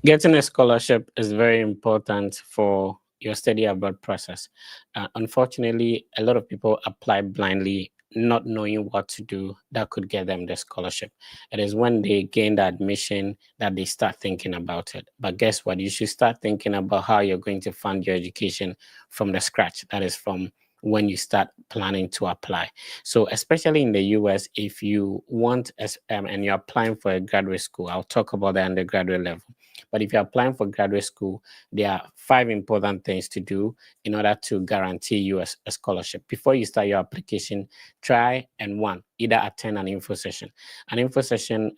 Getting a scholarship is very important for your study abroad process. Unfortunately, a lot of people apply blindly, not knowing what to do that could get them the scholarship. It is when they gain the admission that they start thinking about it. But guess what? You should start thinking about how you're going to fund your education from the scratch. That is from when you start planning to apply. So, especially in the US, if you want, and you're applying for a graduate school, I'll talk about the undergraduate level. But if you're applying for graduate school, there are five important things to do in order to guarantee you a scholarship. Before you start your application, try and one, either attend an info session. An info session,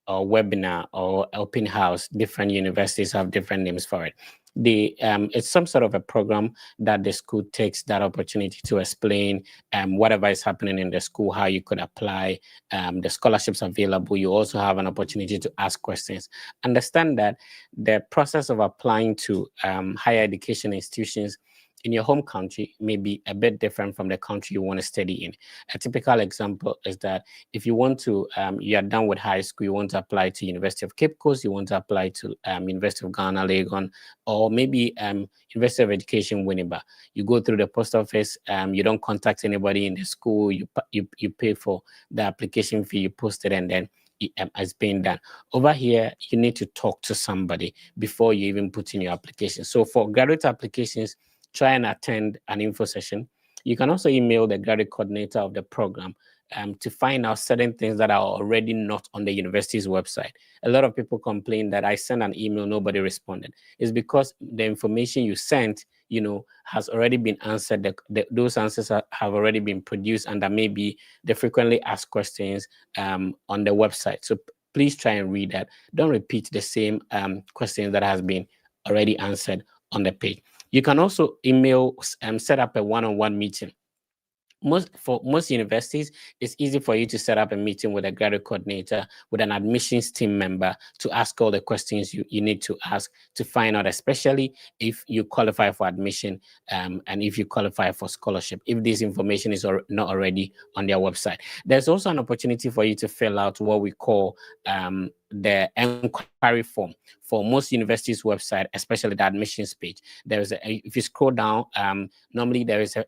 or webinar or open house, different universities have different names for it. It's some sort of a program that the school takes that opportunity to explain whatever is happening in the school, how you could apply, the scholarships available. You also have an opportunity to ask questions. Understand that the process of applying to higher education institutions in your home country may be a bit different from the country you want to study in. A typical example is that if you want to, you are done with high school, you want to apply to University of Cape Coast, you want to apply to University of Ghana, Legon, or maybe University of Education, Winneba. You go through the post office, you don't contact anybody in the school, you pay for the application fee, you post it, and then it's being done. Over here, you need to talk to somebody before you even put in your application. So for graduate applications, try and attend an info session. You can also email the graduate coordinator of the program to find out certain things that are already not on the university's website. A lot of people complain that I sent an email, nobody responded. It's because the information you sent, has already been answered. Those answers have already been produced, and that may be the frequently asked questions on the website. So please try and read that. Don't repeat the same questions that has been already answered on the page. You can also email, set up a one-on-one meeting. For most universities, it's easy for you to set up a meeting with a graduate coordinator, with an admissions team member, to ask all the questions you need to ask to find out, especially if you qualify for admission, and if you qualify for scholarship, if this information is not already on their website. There's also an opportunity for you to fill out what we call the inquiry form for most universities' website, especially the admissions page. If you scroll down, normally there is a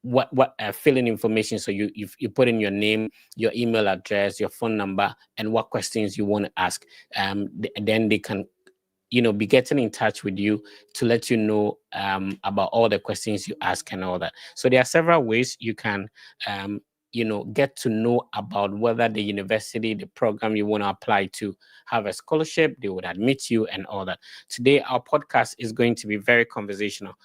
what filling information. So you put in your name, your email address, your phone number, and what questions you want to ask. Then they can be getting in touch with you to let you know about all the questions you ask and all that. So there are several ways you can get to know about whether the university, the program you want to apply to, have a scholarship, they would admit you, and all that. Today, our podcast is going to be very conversational.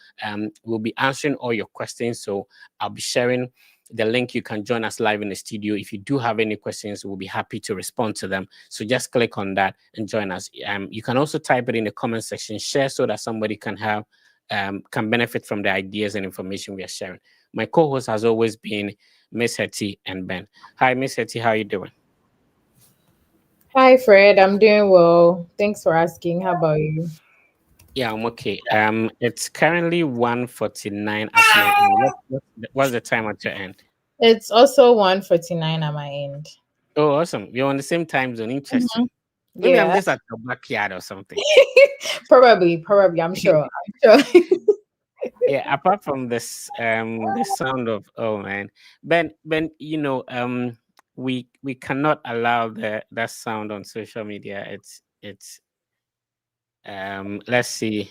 We'll be answering all your questions. So I'll be sharing the link. You can join us live in the studio. If you do have any questions, we'll be happy to respond to them. So just click on that and join us. You can also type it in the comment section, share so that somebody can benefit from the ideas and information we are sharing. My co-host has always been Miss Hetty and Ben. Hi, Miss Hetty, how are you doing? Hi, Fred. I'm doing well. Thanks for asking. How about you? Yeah, I'm okay. It's currently 1:49 at my end. What's the time at your end? It's also 1:49 at my end. Oh, awesome. You're on the same time zone. Interesting. Mhm. Maybe I'm Yeah, just at your backyard or something. probably. I'm sure. I'm sure. Yeah, apart from this the sound of, oh man, Ben, we cannot allow that sound on social media. It's let's see,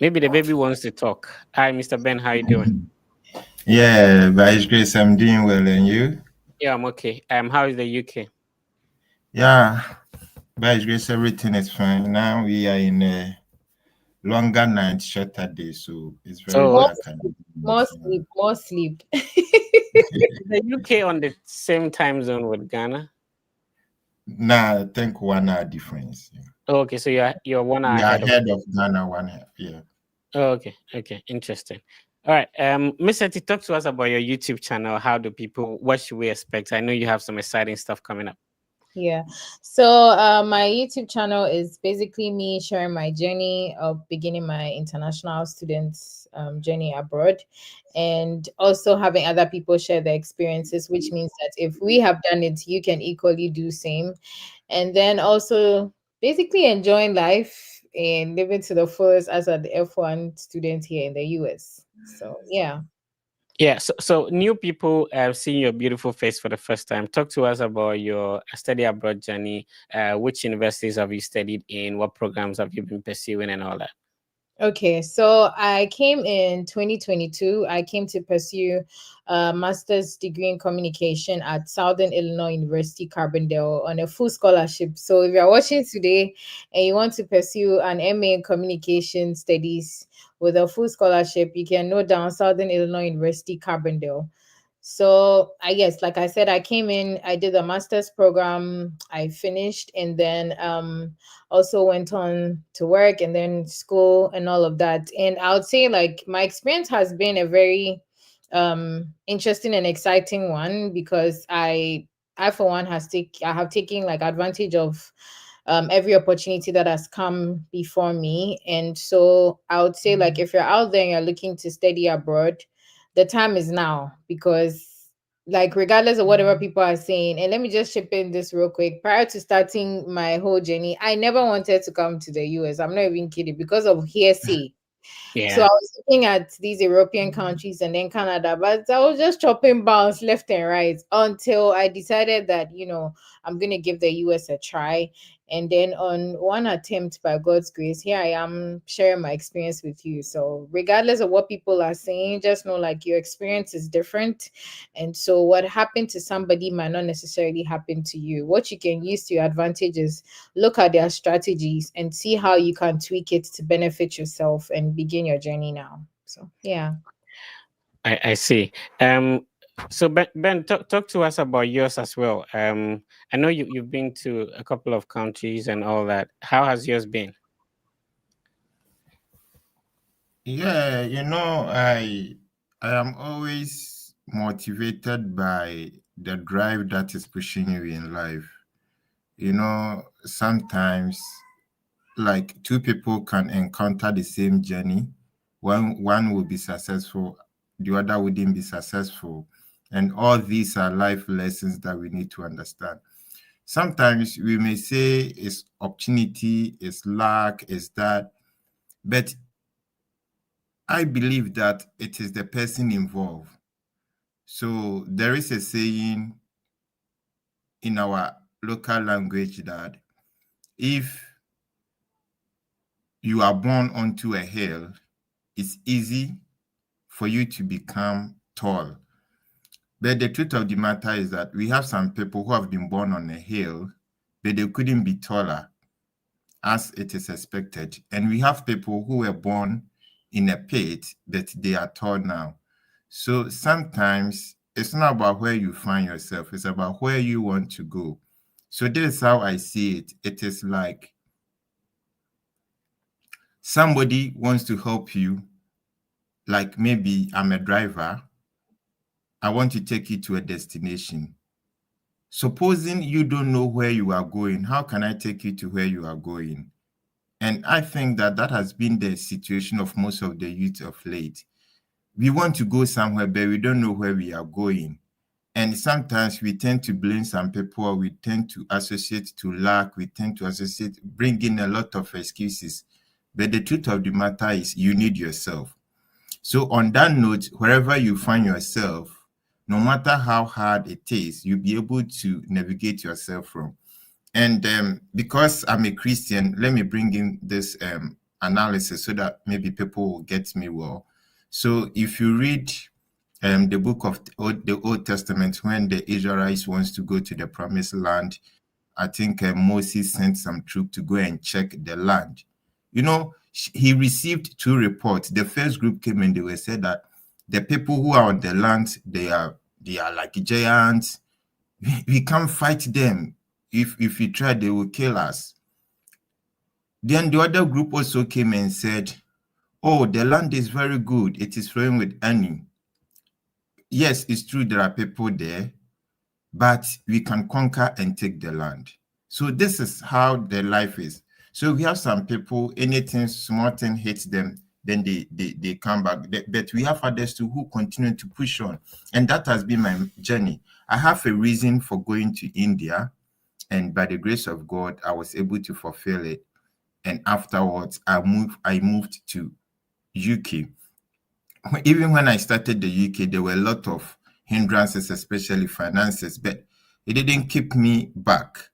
maybe the baby wants to talk. Hi, Mr. Ben, how you doing? Yeah, by His grace, I'm doing well, and you? Yeah, I'm okay. How is the UK? Yeah, by His grace, everything is fine. Now we are in a longer night, shorter day, so it's very Oh, More dark. And sleep, more sleep, more sleep. is the UK on the same time zone with Ghana? now I think 1 hour difference. Yeah. Oh, okay, so you're 1 hour We are ahead of. ahead of Ghana 1 half. Yeah. Oh, okay, interesting. All right, Miss Eti, talk to us about your YouTube channel. How do people? What should we expect? I know you have some exciting stuff coming up. Yeah. So my YouTube channel is basically me sharing my journey of beginning my international students journey abroad, and also having other people share their experiences, which means that if we have done it, you can equally do same. And then also basically enjoying life and living to the fullest as an F1 student here in the US. So yeah. Yeah, so new people seeing your beautiful face for the first time. Talk to us about your study abroad journey. Which universities have you studied in? What programs have you been pursuing, and all that? Okay, so I came in 2022. I came to pursue a master's degree in communication at Southern Illinois University, Carbondale, on a full scholarship. So if you're watching today and you want to pursue an MA in communication studies with a full scholarship, you can note down Southern Illinois University, Carbondale. So I guess, like I said, I came in, I did a master's program, I finished, and then also went on to work and then school and all of that. And I would say like my experience has been a very interesting and exciting one because I for one I have taken like advantage of every opportunity that has come before me. And so I would say like if you're out there and you're looking to study abroad, the time is now because like regardless of whatever people are saying, and let me just chip in this real quick. Prior to starting my whole journey, I never wanted to come to the US. I'm not even kidding because of hearsay. So I Yeah. was looking at these European countries and then Canada, but I was just chopping bounds left and right until I decided that, I'm going to give the US a try. And then on one attempt, by God's grace, here I am sharing my experience with you. So regardless of what people are saying, just know like your experience is different. And so what happened to somebody might not necessarily happen to you. What you can use to your advantage is look at their strategies and see how you can tweak it to benefit yourself and begin your journey now. So yeah. I see. So Ben, talk to us about yours as well. I know you've been to a couple of countries and all that. How has yours been? Yeah, I am always motivated by the drive that is pushing you in life. Sometimes like two people can encounter the same journey. One will be successful, the other wouldn't be successful. And all these are life lessons that we need to understand. Sometimes we may say it's opportunity, it's luck, it's that, but I believe that it is the person involved. So there is a saying in our local language that if you are born onto a hill, it's easy for you to become tall. But the truth of the matter is that we have some people who have been born on a hill, but they couldn't be taller as it is expected. And we have people who were born in a pit, but they are tall now. So sometimes it's not about where you find yourself, it's about where you want to go. So this is how I see it. It is like somebody wants to help you, like maybe I'm a driver, I want to take you to a destination. Supposing you don't know where you are going, how can I take you to where you are going? And I think that that has been the situation of most of the youth of late. We want to go somewhere, but we don't know where we are going. And sometimes we tend to blame some people, or we tend to associate to lack, we tend to bring in a lot of excuses. But the truth of the matter is you need yourself. So on that note, wherever you find yourself, no matter how hard it is, you'll be able to navigate yourself from. And because I'm a Christian, let me bring in this analysis so that maybe people will get me well. So if you read the book of the Old Testament, when the Israelites wants to go to the promised land, I think Moses sent some troops to go and check the land. He received two reports. The first group came and they were said that the people who are on the land, they are like giants. We can't fight them. If we try, they will kill us. Then the other group also came and said, oh, the land is very good. It is flowing with honey. Yes, it's true there are people there, but we can conquer and take the land. So this is how the life is. So we have some people, anything small thing hits them, then they come back. But we have others too who continue to push on. And that has been my journey. I have a reason for going to India. and by the grace of God, I was able to fulfill it. And afterwards, I moved to UK. Even when I started the UK, there were a lot of hindrances, especially finances, but it didn't keep me back.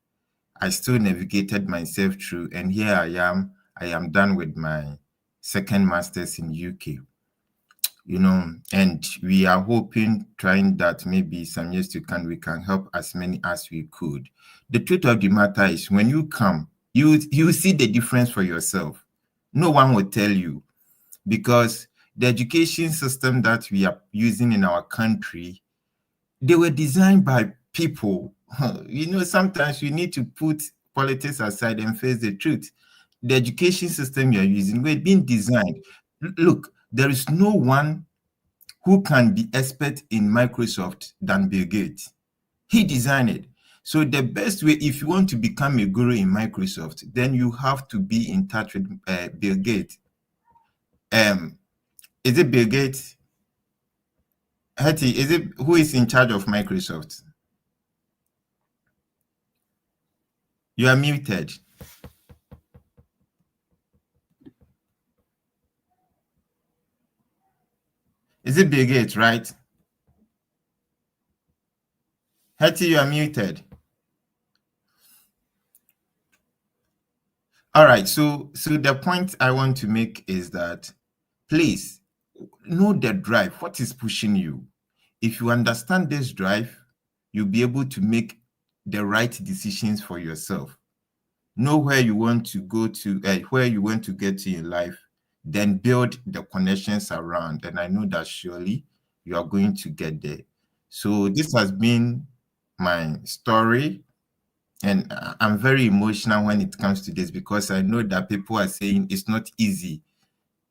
I still navigated myself through, and here I am. I am done with my second master's in UK. And we are hoping, trying that maybe some years to come, we can help as many as we could. The truth of the matter is, when you come, you see the difference for yourself. No one will tell you, because the education system that we are using in our country, they were designed by people. Sometimes you need to put politics aside and face the truth. The education system you're using, we're being designed. Look, there is no one who can be expert in Microsoft than Bill Gates. He designed it. So the best way, if you want to become a guru in Microsoft, then you have to be in touch with Bill Gates. Is it Bill Gates? Hetty, who is in charge of Microsoft? You are muted. Is it Bill Gates, right? Hetty, you are muted. All right, so the point I want to make is that, please, know the drive. What is pushing you? If you understand this drive, you'll be able to make the right decisions for yourself. Know where you want to go to, where you want to get to in life, then build the connections around. And I know that surely you are going to get there. So this has been my story. And I'm very emotional when it comes to this, because I know that people are saying it's not easy.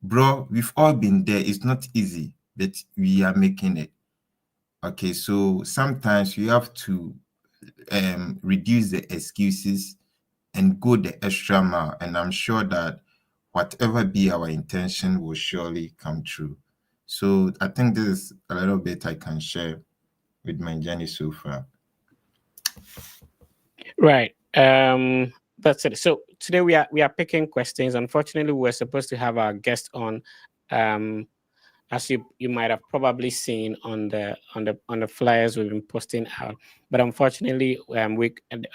Bro, we've all been there. It's not easy, but we are making it. Okay, so sometimes you have to reduce the excuses and go the extra mile. And I'm sure that whatever be our intention will surely come true. So I think this is a little bit I can share with my journey so far. Right. That's it. So today we are picking questions. Unfortunately, we were supposed to have our guest on, as you might have probably seen on the flyers we've been posting out. But unfortunately,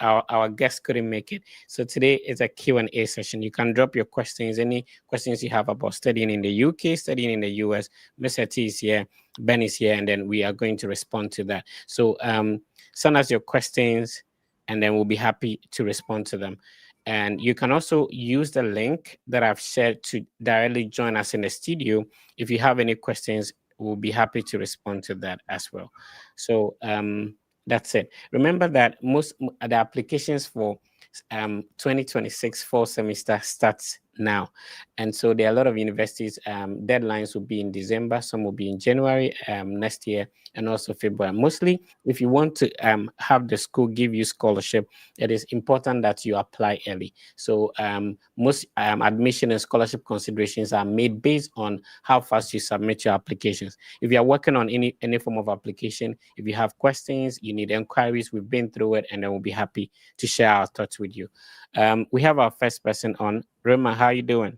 our guest couldn't make it. So today is a Q&A session. You can drop your questions, any questions you have about studying in the UK, studying in the US. Mr. T is here, Ben is here, and then we are going to respond to that. So send us your questions, and then we'll be happy to respond to them. And you can also use the link that I've shared to directly join us in the studio. If you have any questions, we'll be happy to respond to that as well. So that's it. Remember that most the applications for 2026 fall semester starts now. And so there are a lot of universities, deadlines will be in December, some will be in January next year, and also February. Mostly, if you want to have the school give you scholarship, it is important that you apply early. So most admission and scholarship considerations are made based on how fast you submit your applications. If you are working on any form of application, if you have questions, you need inquiries, we've been through it, and then we'll be happy to share our thoughts with you. We have our first person on. Rema, how are you doing?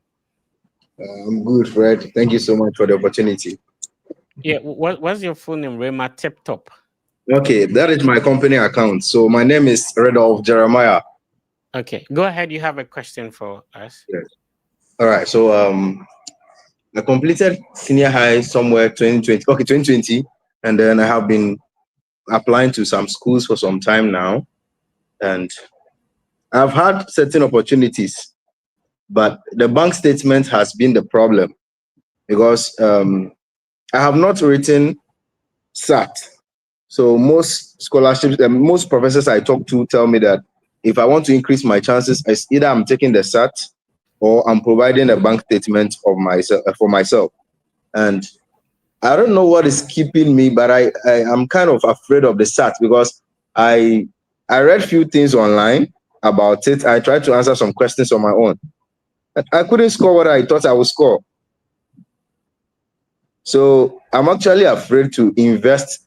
I'm good, Fred. Thank you so much for the opportunity. Yeah, what's your full name? Rema Tip Top. Okay, that is my company account. So my name is Redolph Jeremiah. Okay, go ahead. You have a question for us. Yes. All right. So I completed senior high somewhere 2020, and then I have been applying to some schools for some time now, and I've had certain opportunities, but the bank statement has been the problem, because I have not written SAT. So most scholarships, most professors I talk to tell me that if I want to increase my chances, it's either I'm taking the SAT or I'm providing a bank statement of myself for myself. And I don't know what is keeping me, but I am kind of afraid of the SAT, because I read few things online about it. I tried to answer some questions on my own. I couldn't score what I thought I would score. So I'm actually afraid to invest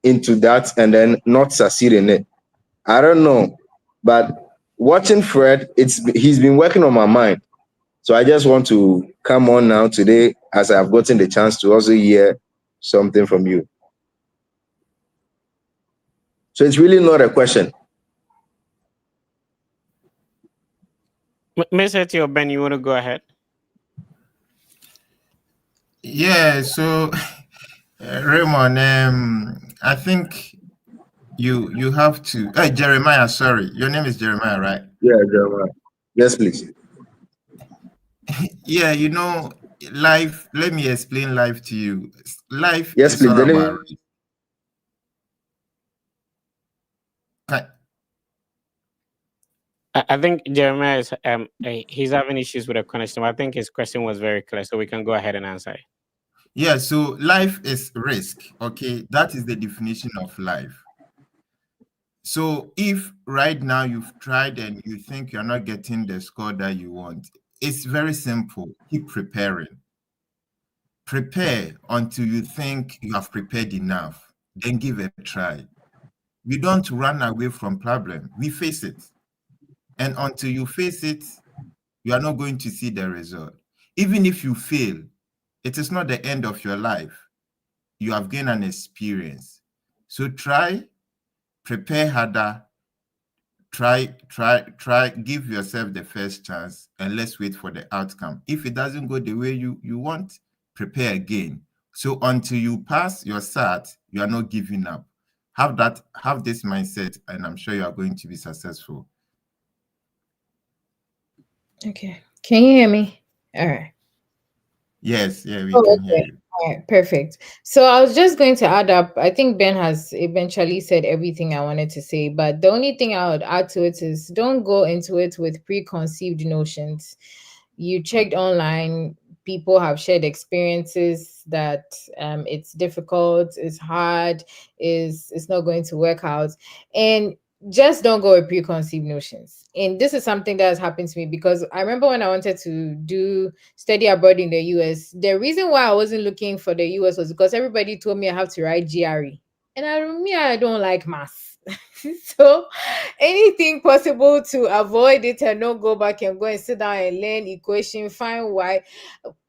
into that and then not succeed in it. I don't know. But watching Fred, he's been working on my mind. So I just want to come on now today as I've gotten the chance to also hear something from you. So it's really not a question. Mr. Tio Ben, you want to go ahead? Yeah, so Raymond, I think you have to. Hey, Jeremiah, sorry, your name is Jeremiah, right? Yeah, Jeremiah. Yes, please. Yeah, life. Let me explain life to you. Life Yes, is please. all about. I think Jeremiah is he's having issues with a connection. I think his question was very clear, so we can go ahead and answer it. Yeah, so life is risk. Okay, that is the definition of life. So if right now you've tried and you think you're not getting the score that you want, it's very simple. Keep preparing. Prepare until you think you have prepared enough. Then give it a try. We don't run away from problem. We face it. And until you face it, you are not going to see the result. Even if you fail, it is not the end of your life. You have gained an experience. So try, prepare harder, try, give yourself the first chance, and let's wait for the outcome. If it doesn't go the way you want, prepare again. So until you pass your SAT, you are not giving up. Have this mindset, and I'm sure you are going to be successful. Okay. Can you hear me? All right. Yes, yeah, we Oh, can hear okay. you. All right, perfect. So I was just going to add up. I think Ben has eventually said everything I wanted to say, but the only thing I would add to it is don't go into it with preconceived notions. You checked online, people have shared experiences that it's difficult, it's hard, is it's not going to work out. And just don't go with preconceived notions. And this is something that has happened to me because I remember when I wanted to do study abroad in the US, the reason why I wasn't looking for the US was because everybody told me I have to write GRE. And I don't like maths. So anything possible to avoid it and not go back and go and sit down and learn equation, find why.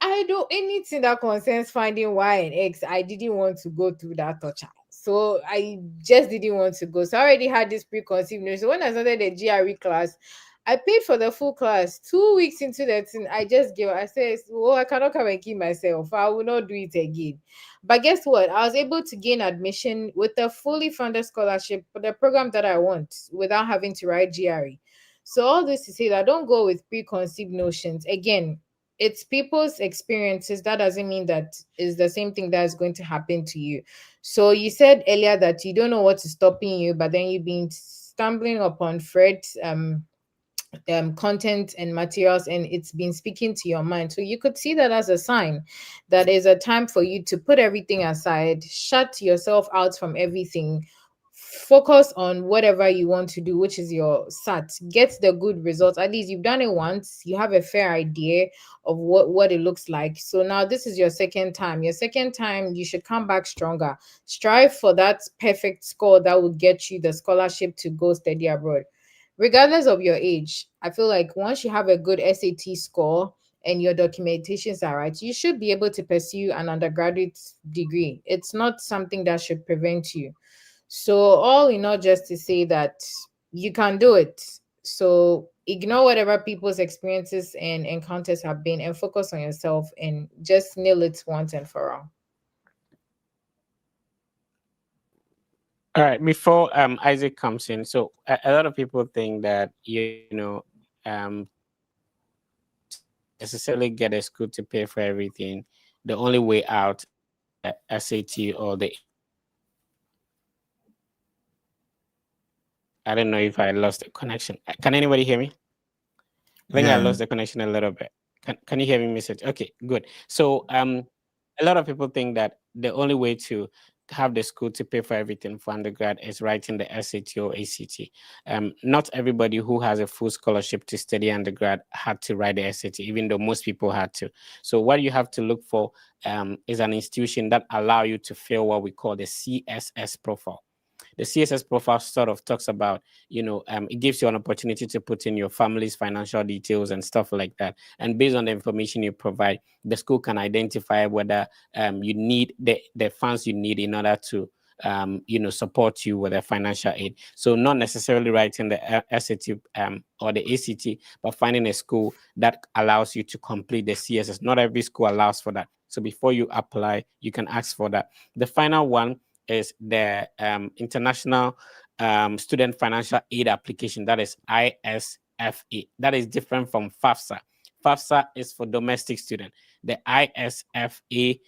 I don't anything that concerns finding y and x. I didn't want to go through that torture. So I just didn't want to go. So I already had this preconceived notion. So when I started the GRE class, I paid for the full class. 2 weeks into that thing, I just gave. I said, "Oh, I cannot come and keep myself. I will not do it again." But guess what? I was able to gain admission with a fully funded scholarship for the program that I want without having to write GRE. So all this to say that don't go with preconceived notions. Again, it's people's experiences. That doesn't mean that is the same thing that is going to happen to you. So you said earlier that you don't know what is stopping you, but then you've been stumbling upon Fred's content and materials, and it's been speaking to your mind. So you could see that as a sign that is a time for you to put everything aside, shut yourself out from everything, focus on whatever you want to do, which is your SAT. Get the good results. At least you've done it once, you have a fair idea of what it looks like. So now this is your second time. Your second time, you should come back stronger. Strive for that perfect score that will get you the scholarship to go study abroad. Regardless of your age, I feel like once you have a good SAT score and your documentations are right, you should be able to pursue an undergraduate degree. It's not something that should prevent you. So, all in all, just to say that you can do it. So, ignore whatever people's experiences and encounters have been and focus on yourself and just nail it once and for all. All right. Before Isaac comes in, so a lot of people think that necessarily get a school to pay for everything. The only way out SAT or the I don't know if I lost the connection. Can anybody hear me? I think I Yeah. lost the connection a little bit. Can you hear me, message? Okay, good. So a lot of people think that the only way to have the school to pay for everything for undergrad is writing the SAT or ACT. Not everybody who has a full scholarship to study undergrad had to write the SAT, even though most people had to. So what you have to look for is an institution that allow you to fill what we call the CSS profile. The CSS profile sort of talks about, it gives you an opportunity to put in your family's financial details and stuff like that. And based on the information you provide, the school can identify whether you need the funds you need in order to support you with a financial aid. So not necessarily writing the SAT or the ACT, but finding a school that allows you to complete the CSS. Not every school allows for that. So before you apply, you can ask for that. The final one is the International Student Financial Aid Application. That is ISFA. That is different from FAFSA. FAFSA is for domestic student. The ISFAA,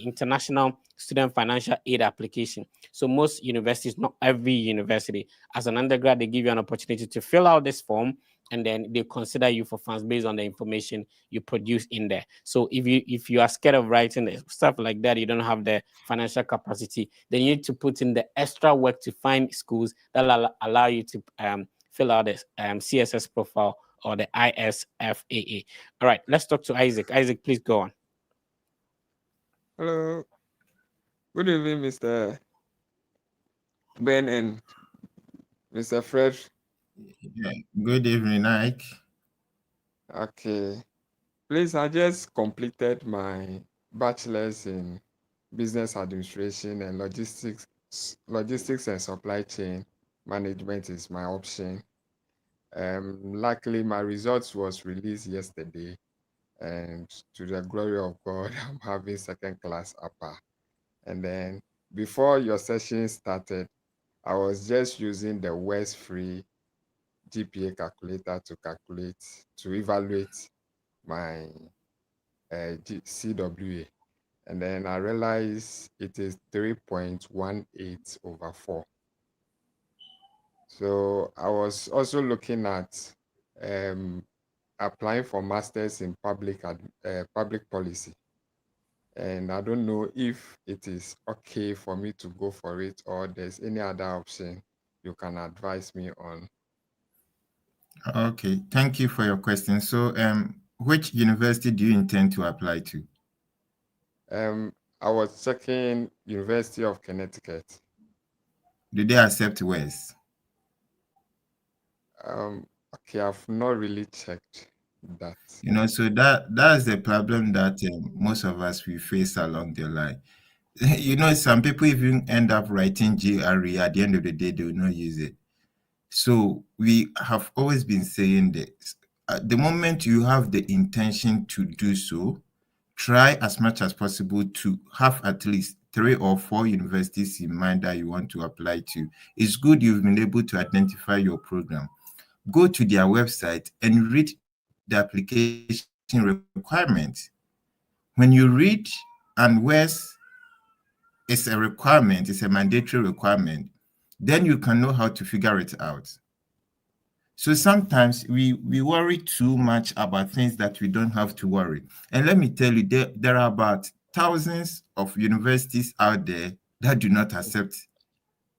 International Student Financial Aid Application. So most universities, not every university, as an undergrad, they give you an opportunity to fill out this form, and then they consider you for funds based on the information you produce in there. So if you are scared of writing stuff like that, you don't have the financial capacity, then you need to put in the extra work to find schools that allow you to fill out the CSS profile or the ISFAA. All right, let's talk to Isaac. Isaac, please go on. Hello. Good evening, Mr. Ben and Mr. Fred. Yeah. Good evening, Ike. Okay. Please, I just completed my bachelor's in business administration and logistics and supply chain management is my option. Luckily, my results was released yesterday, and to the glory of God, I'm having second class upper. And then before your session started, I was just using the West Free GPA calculator to evaluate my CWA. And then I realized it is 3.18 over 4. So I was also looking at applying for masters in public policy. And I don't know if it is okay for me to go for it, or there's any other option you can advise me on. Okay, thank you for your question. So, which university do you intend to apply to? I was checking University of Connecticut. Do they accept West? Okay, I've not really checked that. So that's the problem that most of us we face along the line. Some people even end up writing GRE. At the end of the day, they will not use it. So we have always been saying this. At the moment you have the intention to do so, try as much as possible to have at least 3 or 4 universities in mind that you want to apply to. It's good you've been able to identify your program. Go to their website and read the application requirements. When you read and where's it's a requirement, it's a mandatory requirement, then you can know how to figure it out. So sometimes we worry too much about things that we don't have to worry. And let me tell you, there are about thousands of universities out there that do not accept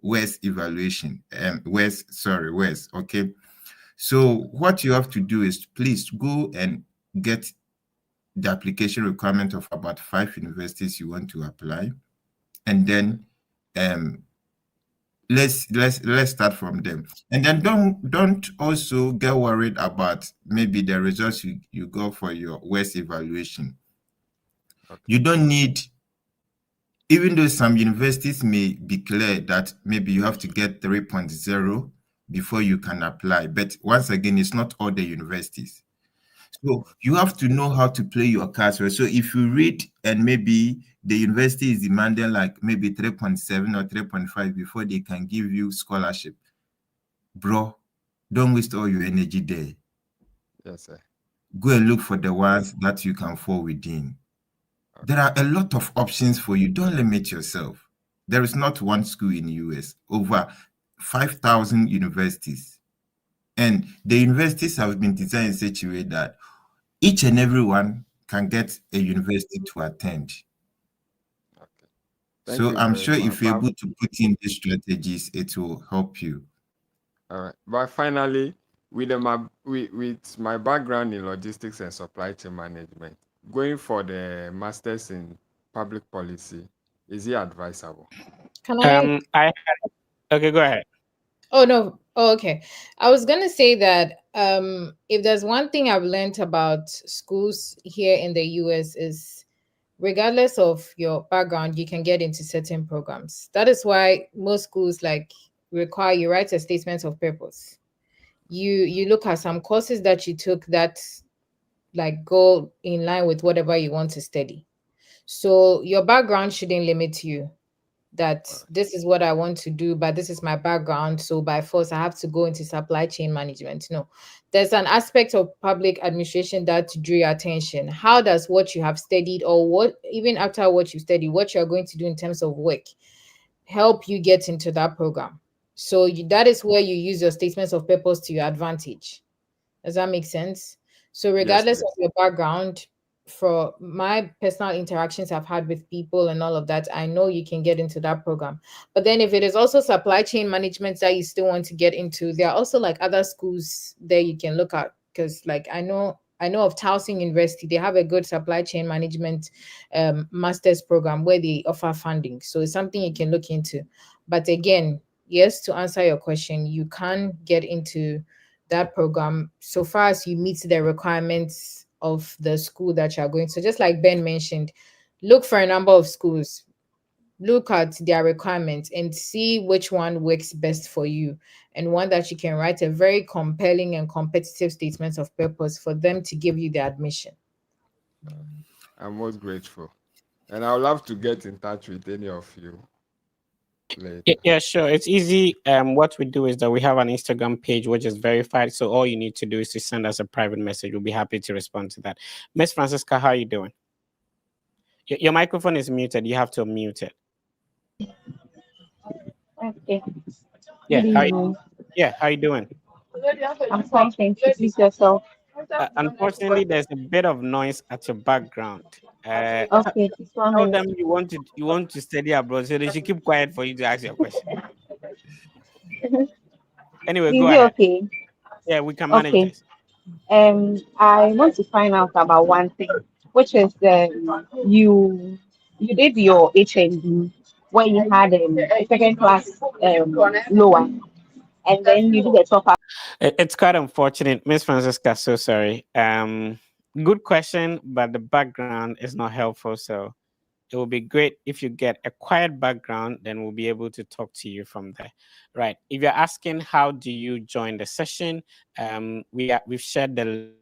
West evaluation. West. Okay. So what you have to do is please go and get the application requirement of about 5 universities you want to apply, and then let's start from them. And then don't also get worried about maybe the results you go for your West evaluation. Okay. You don't need, even though some universities may declare that maybe you have to get 3.0 before you can apply, but once again, it's not all the universities. So you have to know how to play your cards well. So if you read and maybe the university is demanding like maybe 3.7 or 3.5 before they can give you scholarship, bro, don't waste all your energy there. Yes, sir. Go and look for the ones that you can fall within. There are a lot of options for you. Don't limit yourself. There is not one school in the US, over 5,000 universities. And the universities have been designed in such a way that each and everyone can get a university to attend. Okay. Thank So you I'm very sure much. if you're able to put in these strategies, it will help you. All right. But finally, with my background in logistics and supply chain management, going for the masters in public policy, is it advisable? Can I? Okay, go ahead. Oh no. Oh, okay. I was gonna say that if there's one thing I've learned about schools here in the US is regardless of your background, you can get into certain programs. That is why most schools like require you write a statement of purpose. You look at some courses that you took that like go in line with whatever you want to study. So your background shouldn't limit you that this is what I want to do, but this is my background. So by force, I have to go into supply chain management. No, there's an aspect of public administration that drew your attention. How does what you have studied, or what even after what you study, what you're going to do in terms of work, help you get into that program? So that is where you use your statements of purpose to your advantage. Does that make sense? So, Yes, regardless of please. your background, for my personal interactions I've had with people and all of that, I know you can get into that program. But then, if it is also supply chain management that you still want to get into, there are also like other schools there you can look at. Because, like, I know of Towson University, they have a good supply chain management master's program where they offer funding. So, it's something you can look into. But again, yes, to answer your question, you can get into that program so far as you meet the requirements of the school that you're going to. Just like Ben mentioned, look for a number of schools, look at their requirements and see which one works best for you, and one that you can write a very compelling and competitive statement of purpose for them to give you the admission. I'm most grateful. And I would love to get in touch with any of you later. Yeah, sure. It's easy. What we do is that we have an Instagram page which is verified. So all you need to do is to send us a private message. We'll be happy to respond to that. Miss Francisca, how are you doing? Your microphone is muted. You have to unmute it. Okay. Yeah. Good evening. How you doing? I'm fine, thank you. Please yourself. Unfortunately, there's a bit of noise at your background. Okay, just one Tell them minute. you want to study abroad, so they should keep quiet for you to ask your question. Anyway, Is go it ahead. okay? Yeah, we can manage Okay. this. I want to find out about one thing, which is you did your HND when you had a second class lower, and then you did a top up. It's quite unfortunate, Miss Francisca. So sorry. Good question, but the background is not helpful. So it will be great if you get a quiet background, then we'll be able to talk to you from there. Right. If you're asking how do you join the session, we've shared the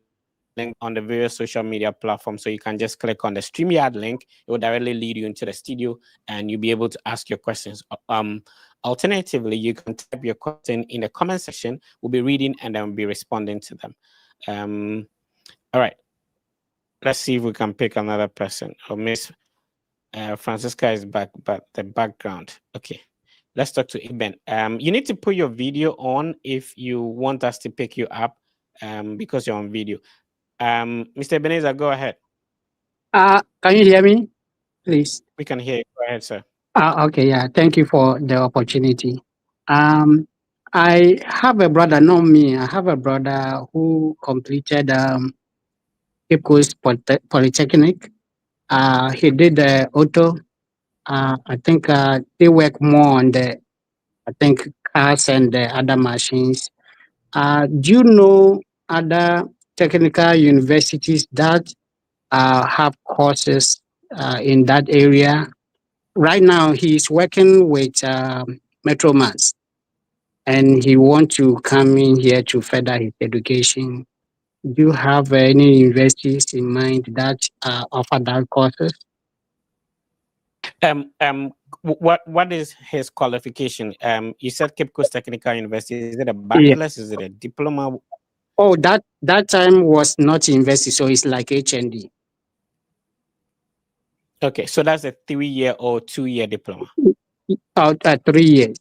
link on the various social media platforms. So you can just click on the StreamYard link. It will directly lead you into the studio and you'll be able to ask your questions. Alternatively, you can type your question in the comment section. We'll be reading and then we'll be responding to them. All right. Let's see if we can pick another person. Oh, Miss Francisca is back, but the background. Okay. Let's talk to Eben. You need to put your video on if you want us to pick you up because you're on video. Mr. Ebenezer, go ahead. Can you hear me, please? We can hear you. Go ahead, sir. Okay, yeah. Thank you for the opportunity. Um, I have a brother, not me. I have a brother who completed Cape Coast Polytechnic. He did the auto. I think they work more on the, I think, cars and the other machines. Do you know other technical universities that have courses in that area? Right now, he's working with Metromax, and he wants to come in here to further his education. Do you have any universities in mind that offer that courses? What is his qualification? You said Cape Coast Technical University. Is it a Yeah. bachelor's? Is it a diploma? Oh, that time was not university, so it's like HND. Okay, so that's a 3-year or 2-year diploma. 3 years.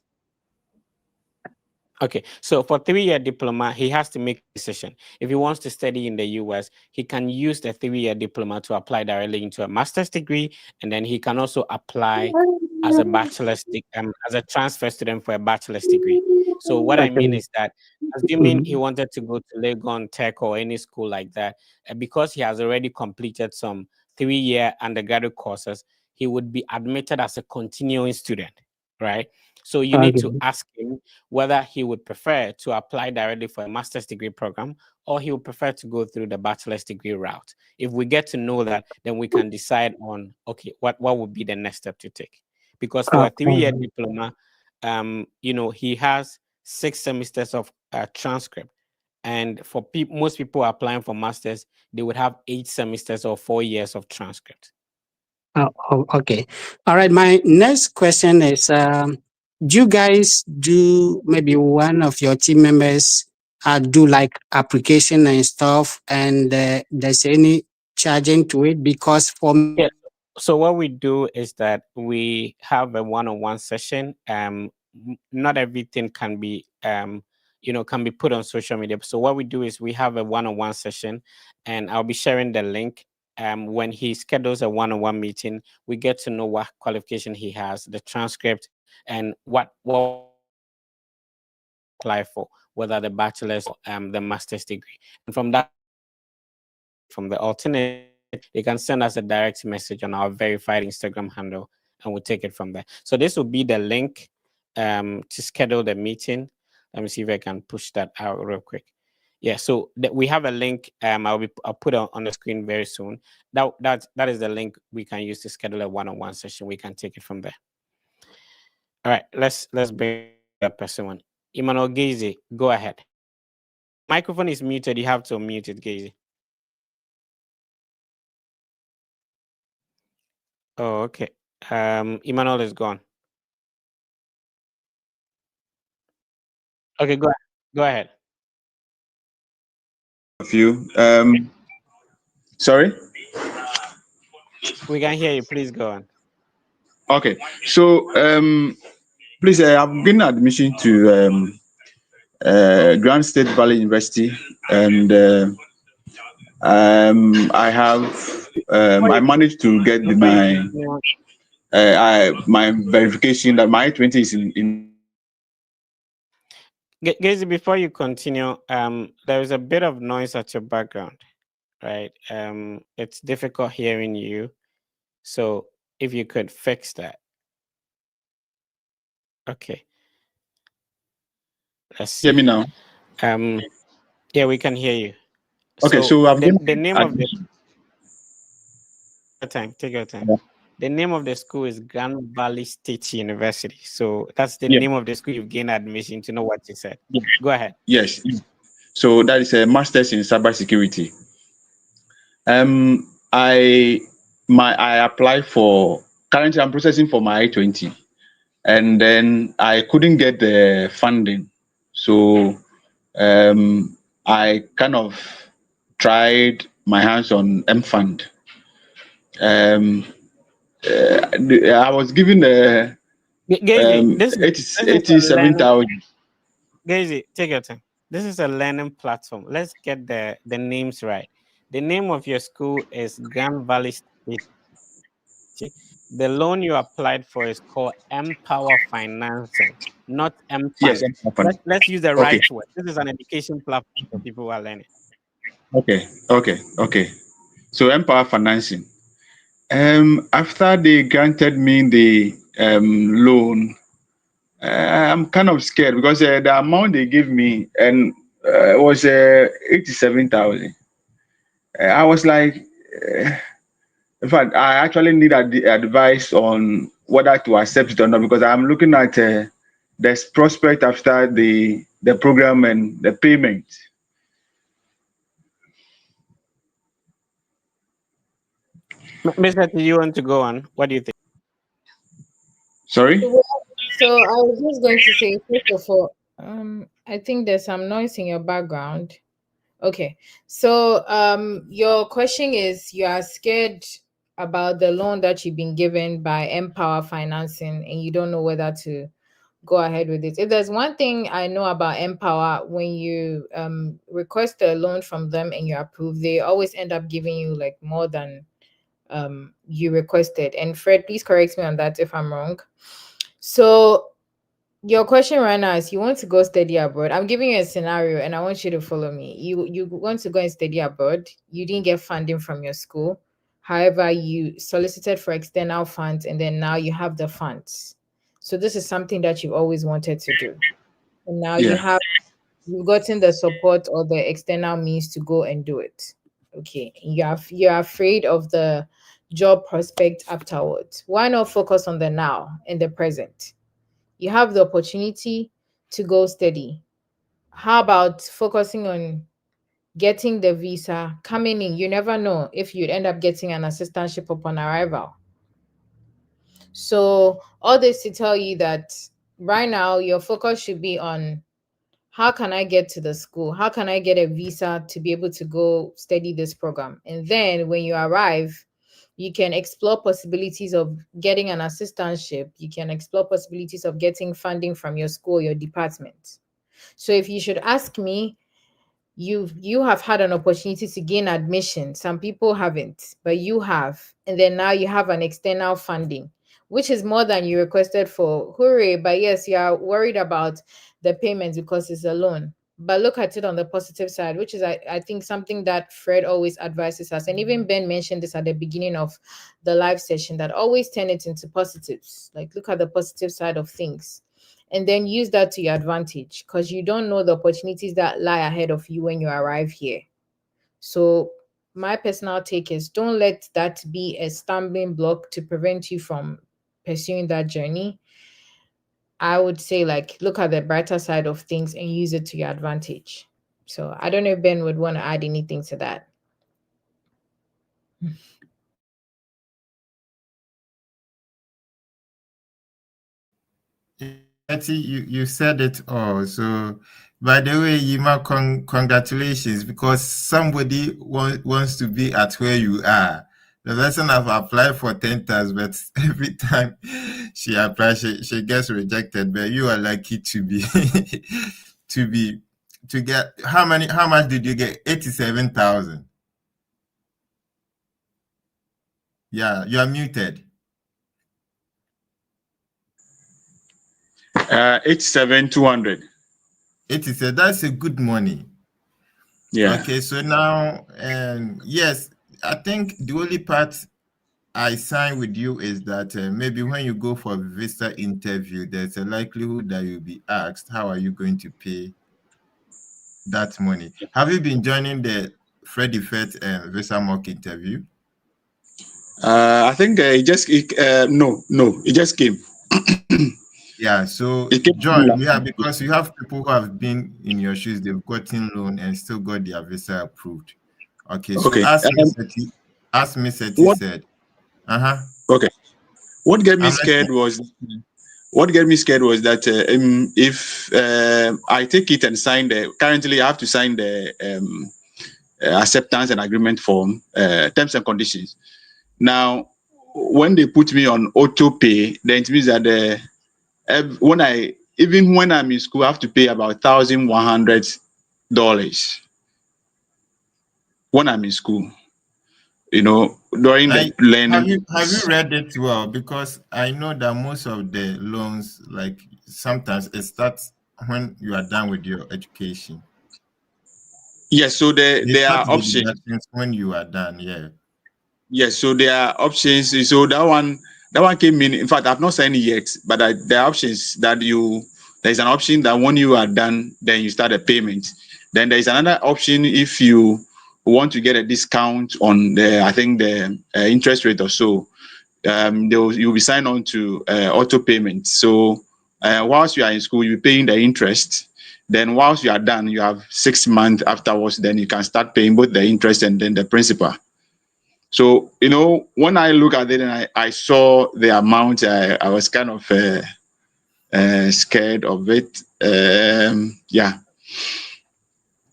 Okay, so for 3-year diploma, he has to make a decision. If he wants to study in the US, he can use the 3-year diploma to apply directly into a master's degree, and then he can also apply as a as a transfer student for a bachelor's degree. So what I mean Okay. is that, assuming he Mhm. wanted to go to Legon Tech or any school like that, because he has already completed some 3-year undergraduate courses, he would be admitted as a continuing student. right? So you need to Okay. ask him whether he would prefer to apply directly for a master's degree program or he would prefer to go through the bachelor's degree route. If we get to know that, then we can decide on, okay, what would be the next step to take. Because for a 3-year diploma, he has 6 semesters of transcript. And for most people applying for masters, they would have 8 semesters or 4 years of transcript. Okay. All right. My next question is, do you guys do maybe one of your team members do like application and stuff, and there's any charging to it? Because for me, Yeah. So what we do is that we have a one-on-one session. Not everything can be can be put on social media. So what we do is we have a one-on-one session, and I'll be sharing the link. When he schedules a one-on-one meeting, we get to know what qualification he has, the transcript, and what apply for, whether the bachelor's or the master's degree. And from that, from the alternate, you can send us a direct message on our verified Instagram handle, and we'll take it from there. So this will be the link to schedule the meeting. Let me see if I can push that out real quick. Yeah, so we have a link. I'll put it on the screen very soon. That is the link we can use to schedule a one-on-one session. We can take it from there. All right, let's bring that person on. Emmanuel Gazy, go ahead. Microphone is muted. You have to unmute it, Gazy. Oh, okay. Emmanuel is gone. Okay, go ahead. Go ahead. Of you. Sorry? We can hear you. Please go on. Okay. So, please, I'm getting admission to Grand State Valley University, and I have I managed to get Before you my continue, my verification that my 20 is in. Gazy, before you continue, there is a bit of noise at your background, right? It's difficult hearing you. So if you could fix that. Okay. Let's Hear me see. now? Yeah, we can hear you. Okay, So so I've the gotten name of the admission. take your time. Yeah. The name of the school is Grand Valley State University. So that's the Yeah. name of the school you've gained admission to know what you said. Yeah. Go ahead. Yes. So that is a master's in cybersecurity. I applied for, currently I'm processing for my I-20, and then I couldn't get the funding. So I kind of tried my hands on M Fund. I was given the Gazy, this is a 87,000. Gazy, take your time. This is a learning platform. Let's get the names right. The name of your school is Grand Valley State. The loan you applied for is called Empower Financing, not M Yes, Fund. M Fund. Let's use the Okay, right word. This is an education platform for people who are learning. okay. So Empower Financing. After they granted me the loan, I'm kind of scared because the amount they gave me and was 87,000. I was like, in fact, I actually need advice on whether to accept it or not because I'm looking at the prospect after the program and the payment. Mr. Do you want to go on? What do you think? Sorry? So I was just going to say, first of all, I think there's some noise in your background. Okay. So your question is you are scared about the loan that you've been given by Empower Financing and you don't know whether to go ahead with it. If there's one thing I know about Empower, when you request a loan from them and you approve, they always end up giving you like more than you requested. And Fred, please correct me on that if I'm wrong. So your question right now is you want to go study abroad. I'm giving you a scenario and I want you to follow me. You want to go and study abroad. You didn't get funding from your school. However, you solicited for external funds and then now you have the funds. So this is something that you've always wanted to do. And now Yeah. you've gotten the support or the external means to go and do it. Okay. You're afraid of the job prospect afterwards. Why not focus on the now and the present? You have the opportunity to go steady. How about focusing on getting the visa, coming in? You never know if you'd end up getting an assistantship upon arrival. So all this to tell you that right now your focus should be on how can I get to the school? How can I get a visa to be able to go study this program? And then when you arrive, you can explore possibilities of getting an assistantship. You can explore possibilities of getting funding from your school, your department. So if you should ask me, you have had an opportunity to gain admission. Some people haven't, but you have. And then now you have an external funding, which is more than you requested for. Hooray. But yes, you are worried about the payments because it's a loan. But look at it on the positive side, which is I think something that Fred always advises us. And even Ben mentioned this at the beginning of the live session, that always turn it into positives. Like look at the positive side of things and then use that to your advantage, because you don't know the opportunities that lie ahead of you when you arrive here. So my personal take is don't let that be a stumbling block to prevent you from pursuing that journey. I would say like look at the brighter side of things and use it to your advantage. So I don't know if Ben would want to add anything to that. Etty, you said it all. So, by the way, Yima, congratulations, because somebody wants to be at where you are. The person have applied for 10 times, but every time she applies, she gets rejected. But you are lucky to be to be to get how much did you get? 87,000. Yeah, you are muted. 87,200. 87, that's a good money. Yeah. Okay, so now, yes, I think the only part I sign with you is that maybe when you go for a visa interview, there's a likelihood that you'll be asked, how are you going to pay that money? Have you been joining the Freddie Fed visa mock interview? I think it just came. Yeah, so It came join. last Yeah, week. because you have people who have been in your shoes, they've gotten loan and still got their visa approved. Okay, so Okay. as Miss Seti What? said, uh-huh. Okay. What get me I'm scared listening. was that if I take it and sign currently I have to sign the acceptance and agreement form, terms and conditions. Now, when they put me on auto pay, then it means that even when I'm in school, I have to pay about $1,100 when I'm in school. During the Have learning. you read it well? Because I know that most of the loans, like sometimes it starts when you are done with your education. Yes, so They there start are the options. deductions when you are done. Yeah. Yes, so there are options. So that one came in. In fact, I've not signed it yet, but there are options there's an option that when you are done, then you start a payment. Then there is another option if you want to get a discount on I think the interest rate or so. You'll be signed on to auto payment. So whilst you are in school, you're paying the interest. Then whilst you are done, you have 6 months afterwards. Then you can start paying both the interest and then the principal. So, when I look at it and I saw the amount, I was kind of scared of it. Yeah.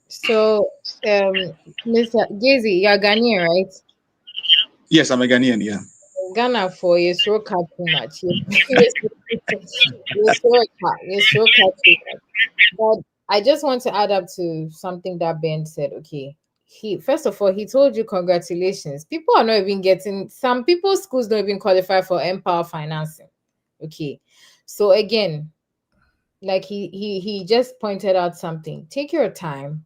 So Mr. Gazy, you're Ghanaian, right? Yes, I'm a Ghanaian. Yeah. Ghana for you so cut too much. You so cut too much. But I just want to add up to something that Ben said. Okay. He first of all he told you congratulations. People are not even getting some people's schools don't even qualify for Empower financing. Okay. So again, like he just pointed out something. Take your time,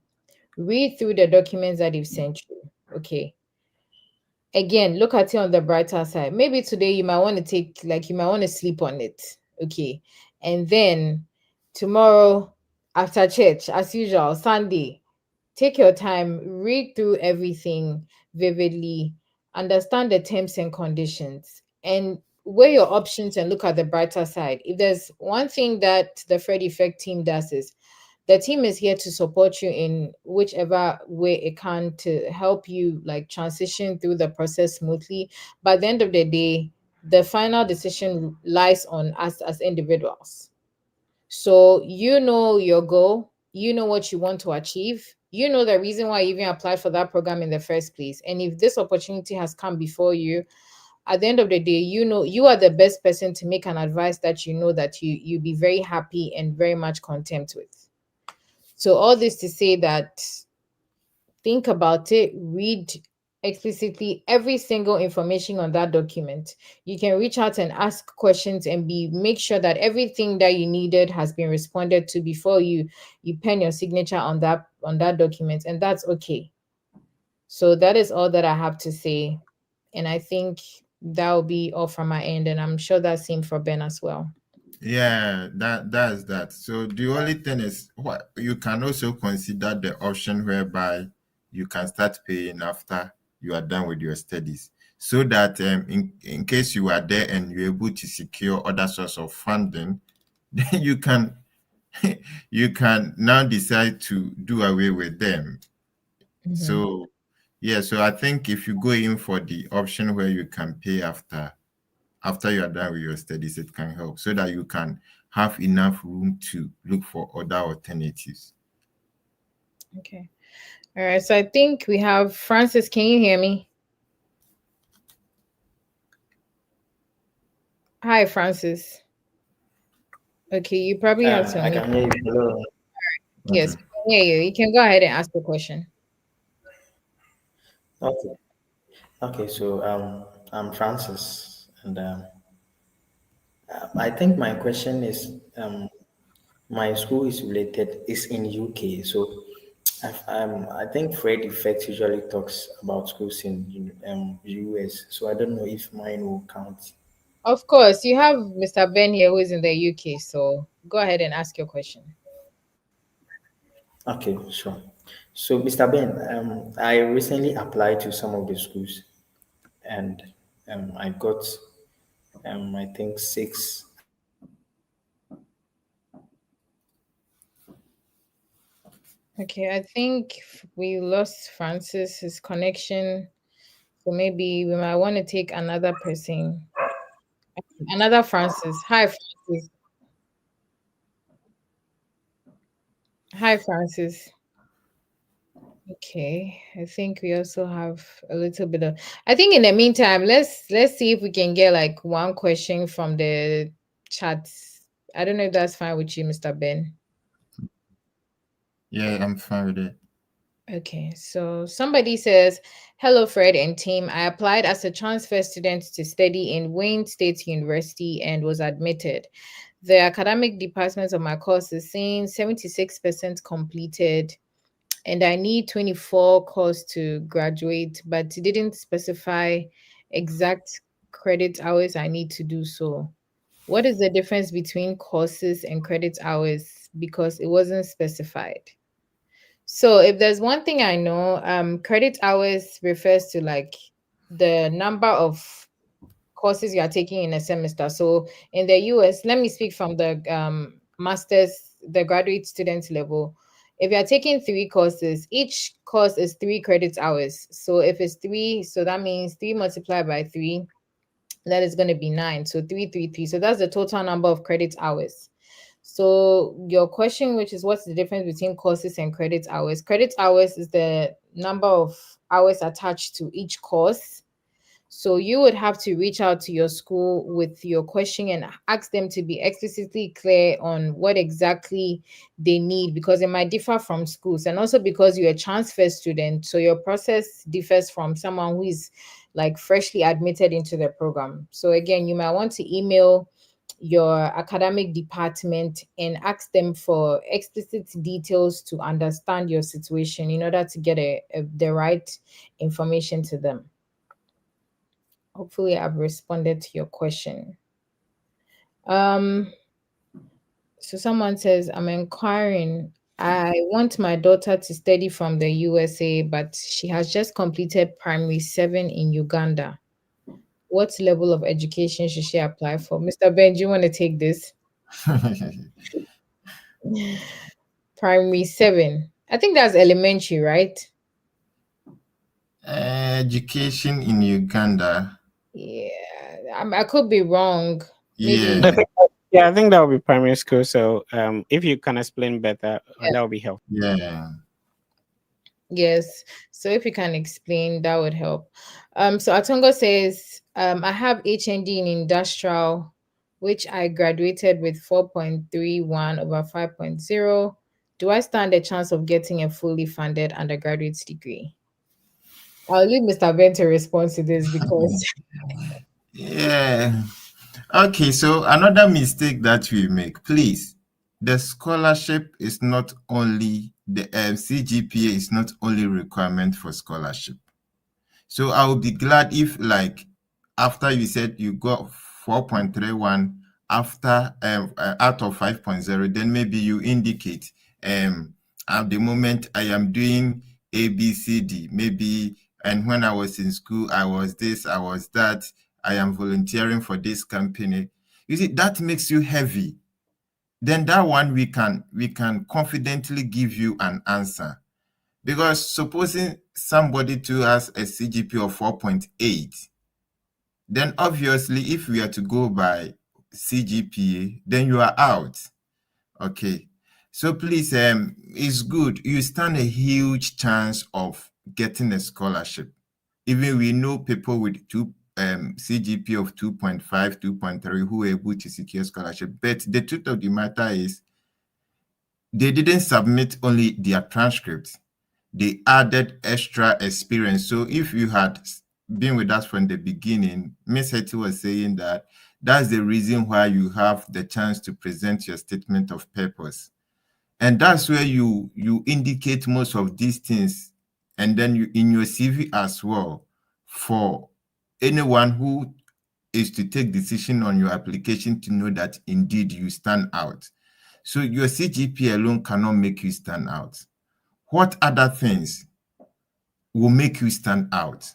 read through the documents that he've sent you. Okay, again, look at it on the brighter side. Maybe today you might want to sleep on it. Okay. And then tomorrow after church, as usual, Sunday, take your time, read through everything vividly, understand the terms and conditions, and weigh your options and look at the brighter side. If there's one thing that the Fred Effect team does is the team is here to support you in whichever way it can to help you like transition through the process smoothly. By the end of the day, the final decision lies on us as individuals. So you know your goal, you know what you want to achieve, you know the reason why you even applied for that program in the first place. And if this opportunity has come before you, at the end of the day, you know you are the best person to make an advice that you know that you be very happy and very much content with. So all this to say that think about it, read explicitly every single information on that document. You can reach out and ask questions and be make sure that everything that you needed has been responded to before you pen your signature on that document, and that's okay. So that is all that I have to say, and I think that will be all from my end, and I'm sure that's same for Ben as well. Yeah, that's that. So the only thing is what you can also consider the option whereby you can start paying after you are done with your studies. So that in case you are there and you're able to secure other source of funding, then you can you can now decide to do away with them. So yeah, so I think if you go in for the option where you can pay after you are done with your studies, it can help so that you can have enough room to look for other alternatives. Okay. All right. So I think we have Francis. Can you hear me? Hi, Francis. Okay, you probably have some I can hear you. Hello. Yes, Okay. we can hear you. You can go ahead and ask the question. Okay. Okay. So I'm Francis, and I think my question is my school is related is in UK. So I think Fred Effect usually talks about schools in US. So I don't know if mine will count. Of course, you have Mr. Ben here who is in the UK, so go ahead and ask your question. Okay, sure. So Mr. Ben, I recently applied to some of the schools, and I got I think six. Okay, I think we lost Francis, his connection. So maybe we might want to take another person. Another Francis. Hi, Francis. Hi, Francis. Okay, I think we also have a little bit of. I think in the meantime, let's see if we can get like one question from the chat. I don't know if that's fine with you, Mr. Ben. Yeah, I'm fine with it. Okay, so somebody says, "Hello, Fred and team. I applied as a transfer student to study in Wayne State University and was admitted. The academic department of my course is saying 76% completed, and I need 24 course to graduate, but it didn't specify exact credit hours I need to do so. What is the difference between courses and credit hours because it wasn't specified?" So if there's one thing I know, credit hours refers to like the number of courses you are taking in a semester. So in the US, let me speak from the master's, the graduate student level. If you are taking 3 courses, each course is 3 credit hours. So if it's three, so that means 3 multiplied by 3, that is going to be 9. So 333. So that's the total number of credit hours. So your question, which is what's the difference between courses and credit hours? Credit hours is the number of hours attached to each course. So you would have to reach out to your school with your question and ask them to be explicitly clear on what exactly they need because it might differ from schools. And also because you're a transfer student, so your process differs from someone who is like freshly admitted into the program. So again, you might want to email your academic department and ask them for explicit details to understand your situation in order to get the right information to them. Hopefully, I've responded to your question. Um, so someone says, I'm inquiring. I want my daughter to study from the USA, but she has just completed primary 7 in Uganda. What level of education should she apply for? Mr. Ben, do you want to take this? Primary 7. I think that's elementary, right? Education in Uganda. Yeah, I could be wrong. Maybe. I Yeah, think, yeah, I think that would be primary school. So if you can explain better, Yeah. that would be helpful. yeah. Yes. So if you can explain, that would help. So Atongo says, I have HND in industrial, which I graduated with 4.31 over 5.0. Do I stand a chance of getting a fully funded undergraduate degree? I'll leave Mr. Ben to respond to this because Yeah. Okay, so another mistake that we make, please, the scholarship is not only the CGPA is not only requirement for scholarship. So I would be glad if, like, after you said you got 4.31 after out of 5.0, then maybe you indicate at the moment I am doing A, B, C, D, maybe, and when I was in school, I was this, I was that, I am volunteering for this company. You see, that makes you heavy. Then that one we can confidently give you an answer. Because supposing somebody to has a CGP of 4.8, then obviously if we are to go by CGPA, then you are out. Okay. So please, it's good. You stand a huge chance of getting a scholarship. Even we know people with two CGP of 2.5, 2.3 who were able to secure scholarship. But the truth of the matter is they didn't submit only their transcripts, they added extra experience. So if you had been with us from the beginning, Miss Hetty was saying that that's the reason why you have the chance to present your statement of purpose. And that's where you indicate most of these things. And then you in your CV as well, for anyone who is to take decision on your application to know that indeed you stand out. So your CGP alone cannot make you stand out. What other things will make you stand out?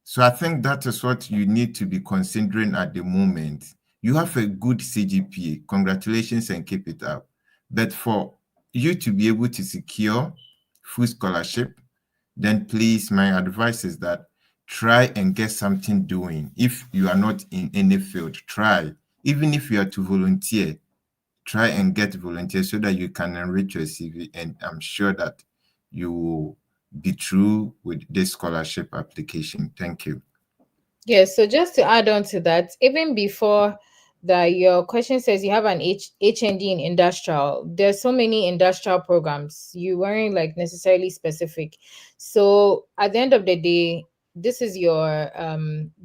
So I think that is what you need to be considering at the moment. You have a good CGPA. Congratulations and keep it up. But for you to be able to secure full scholarship, then please, my advice is that try and get something doing. If you are not in any field, try. Even if you are to volunteer, try and get volunteers so that you can enrich your CV. And I'm sure that you will be through with this scholarship application. Thank you. yes, so just to add on to that, even before that, your question says you have an HND in industrial. There's so many industrial programs. You weren't like necessarily specific. So at the end of the day, this is your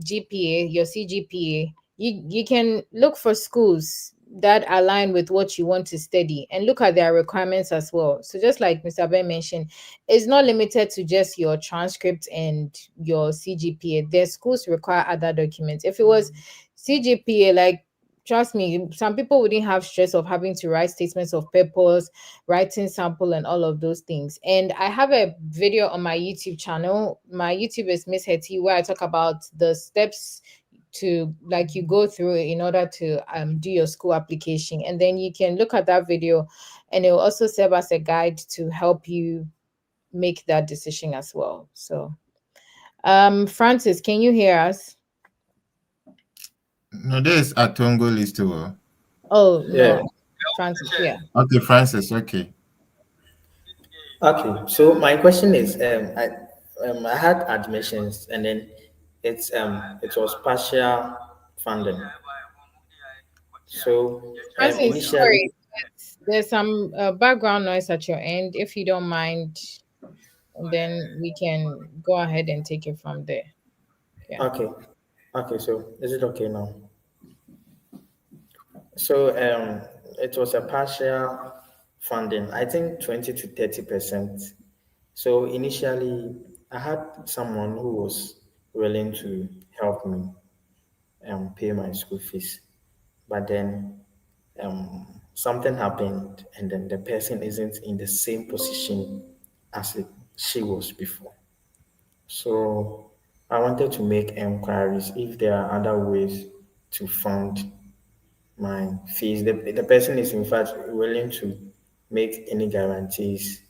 GPA, your CGPA. You can look for schools that align with what you want to study and look at their requirements as well. So just like Mr. Ben mentioned, it's not limited to just your transcript and your CGPA. Their schools require other documents. If it was CGPA, like trust me, some people wouldn't have stress of having to write statements of purpose, writing sample, and all of those things. And I have a video on my YouTube channel. My YouTube is Miss Hetty, where I talk about the steps to like you go through in order to do your school application, and then you can look at that video and it will also serve as a guide to help you make that decision as well. So, Francis, can you hear us? No, there's Atongo Listo. Oh Yeah. no, Francis, yeah. Okay, Francis. Okay. Okay. So my question is, I had admissions, and then it was partial funding. So Francis, initially, sorry, there's some background noise at your end. If you don't mind, and then we can go ahead and take it from there. Yeah. okay, okay. So is it okay now? So it was a partial funding. I think 20 to 30%. So initially, I had someone who was willing to help me pay my school fees. but then something happened, and then the person isn't in the same position as she was before. So I wanted to make inquiries if there are other ways to fund my fees. The person is in fact willing to make any guarantees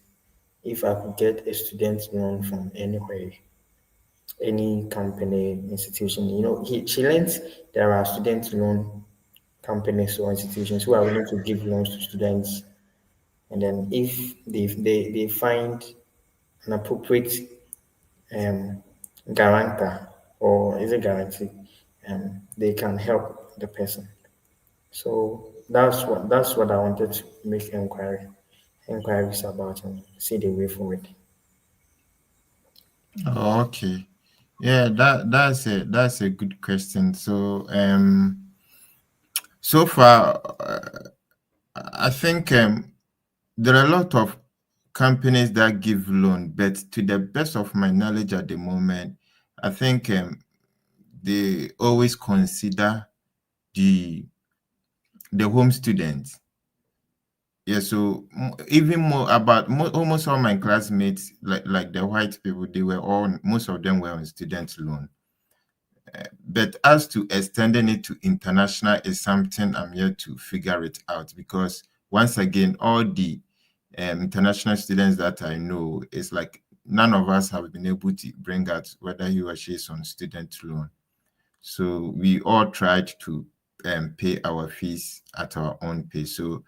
if I could get a student loan from anywhere, any company, institution. She learns there are student loan companies or institutions who are willing to give loans to students. And then if they find an appropriate um, guarantor, or is a guarantee, they can help the person. So that's what I wanted to make inquiries about and see the way forward. Oh, okay. Yeah, that's a good question. So so far I think there are a lot of companies that give loan, but to the best of my knowledge at the moment, I think they always consider the the home students. Yeah, so even more about almost all my classmates, like the white people, they were all most of them were on student loan. But as to extending it to international is something I'm yet to figure it out, because once again, all the international students that I know, it's like none of us have been able to bring out whether he or she is on student loan. So we all tried to pay our fees at our own pace. So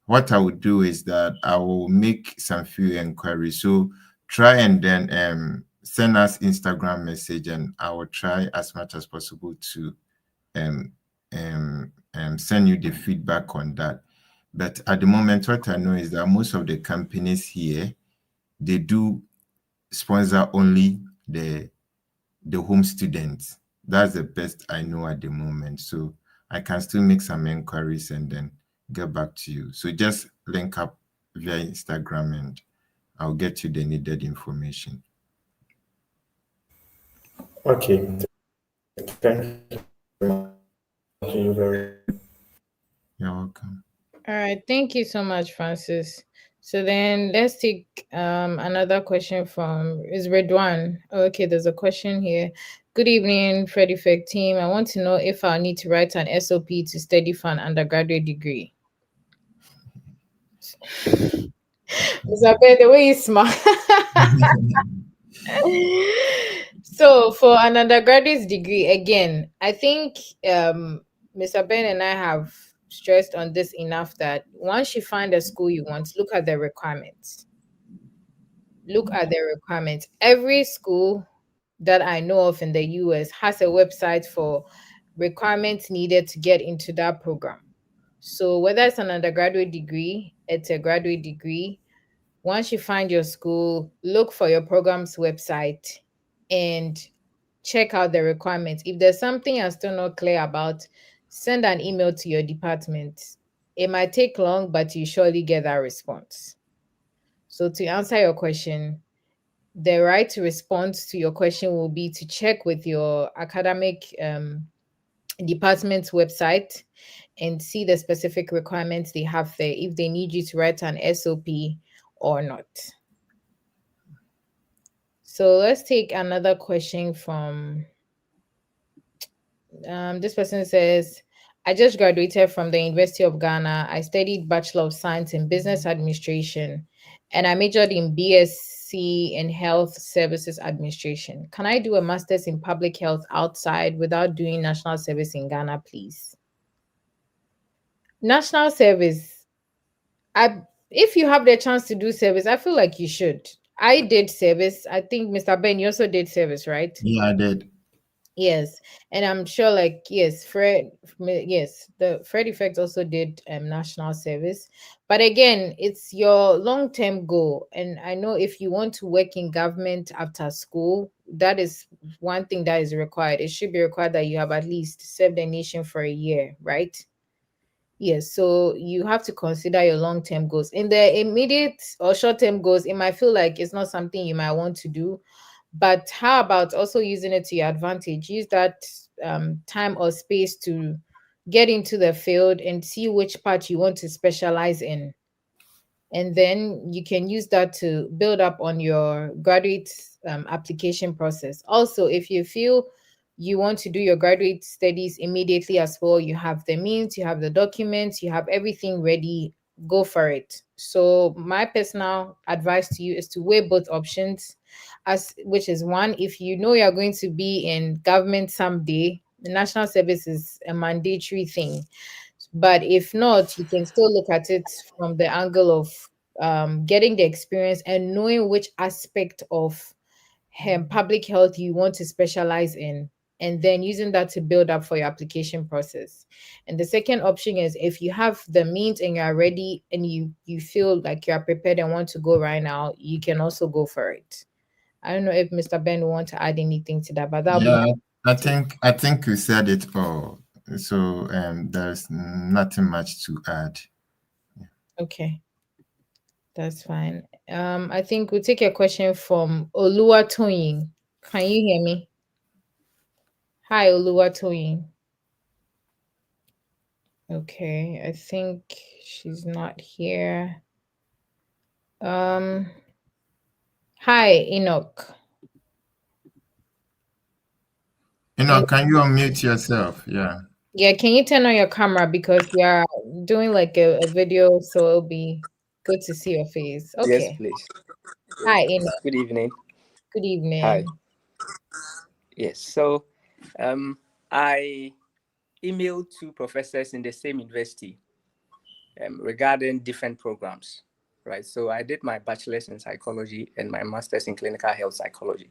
what I would do is that I will make some few inquiries. So try and then send us Instagram message, and I will try as much as possible to um, send you the feedback on that. But at the moment, what I know is that most of the companies here, they do sponsor only the home students. That's the best I know at the moment. So I can still make some inquiries and then get back to you. So just link up via Instagram and I'll get you the needed information. Okay, thank you very much. Thank you very You're welcome. All right, thank you so much, Francis. So then let's take another question from is Redwan. Okay, there's a question here. Good evening, Fred Effect team. I want to know if I need to write an SOP to study for an undergraduate degree. Mr. Ben, the way you smile. So for an undergraduate degree, again, I think Mr. Ben and I have stressed on this enough that once you find a school you want, look at the requirements. Look at the requirements. Every school that I know of in the US has a website for requirements needed to get into that program. So whether it's an undergraduate degree, it's a graduate degree, once you find your school, look for your program's website and check out the requirements. If there's something you're still not clear about, send an email to your department. It might take long, but you surely get that response. So to answer your question, the right response to your question will be to check with your academic department's website and see the specific requirements they have there, if they need you to write an SOP or not. So let's take another question from this person says, I just graduated from the University of Ghana. I studied Bachelor of Science in Business Administration and I majored in BSc in Health Services Administration. Can I do a master's in public health outside without doing national service in Ghana, please? National service, if you have the chance to do service, I feel like you should. I did service. I think Mr. Ben, you also did service, right? Yeah, I did. Yes, and I'm sure, like, yes, the Fred Effect also did national service, but again, it's your long-term goal. And I know if you want to work in government after school, that is one thing that is required. It should be required that you have at least served the nation for a year, right? Yes, so you have to consider your long-term goals. In the immediate or short-term goals, it might feel like it's not something you might want to do, but how about also using it to your advantage? Use that time or space to get into the field and see which part you want to specialize in. And then you can use that to build up on your graduate application process. Also, if you feel you want to do your graduate studies immediately as well, you have the means, you have the documents, you have everything ready, go for it. So my personal advice to you is to weigh both options, as which is one, if you know you're going to be in government someday, the national service is a mandatory thing. But if not, you can still look at it from the angle of getting the experience and knowing which aspect of public health you want to specialize in, and then using that to build up for your application process. And the second option is, if you have the means and you are ready and you feel like you are prepared and want to go right now, you can also go for it. I don't know if Mr. Ben will want to add anything to that, but that'll be Yeah, I think you said it all. So there's nothing much to add. okay. That's fine. I think we'll take a question from Oluwatoyin. Can you hear me? Hi, Oluwatoyin. Okay, I think she's not here. Hi, Enoch. Can you unmute yourself? Yeah. Yeah, can you turn on your camera because we are doing like a video, so it'll be good to see your face. Yes, Okay. please. Hi, Enoch. Good evening. Good evening. Hi. Yes. So, I emailed two professors in the same university regarding different programs, right? So I did my bachelor's in psychology and my master's in clinical health psychology.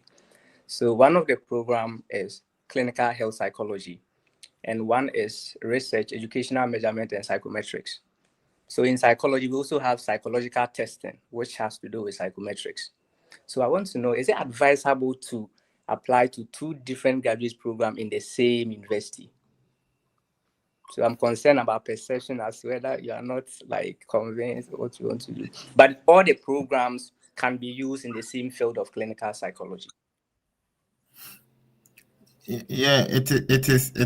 So one of the program is clinical health psychology, and one is research, educational measurement, and psychometrics. So in psychology, we also have psychological testing, which has to do with psychometrics. So I want to know, is it advisable to apply to two different graduate programs in the same university? So I'm concerned about perception as whether you are not like convinced what you want to do. But all the programs can be used in the same field of clinical psychology. Yeah, it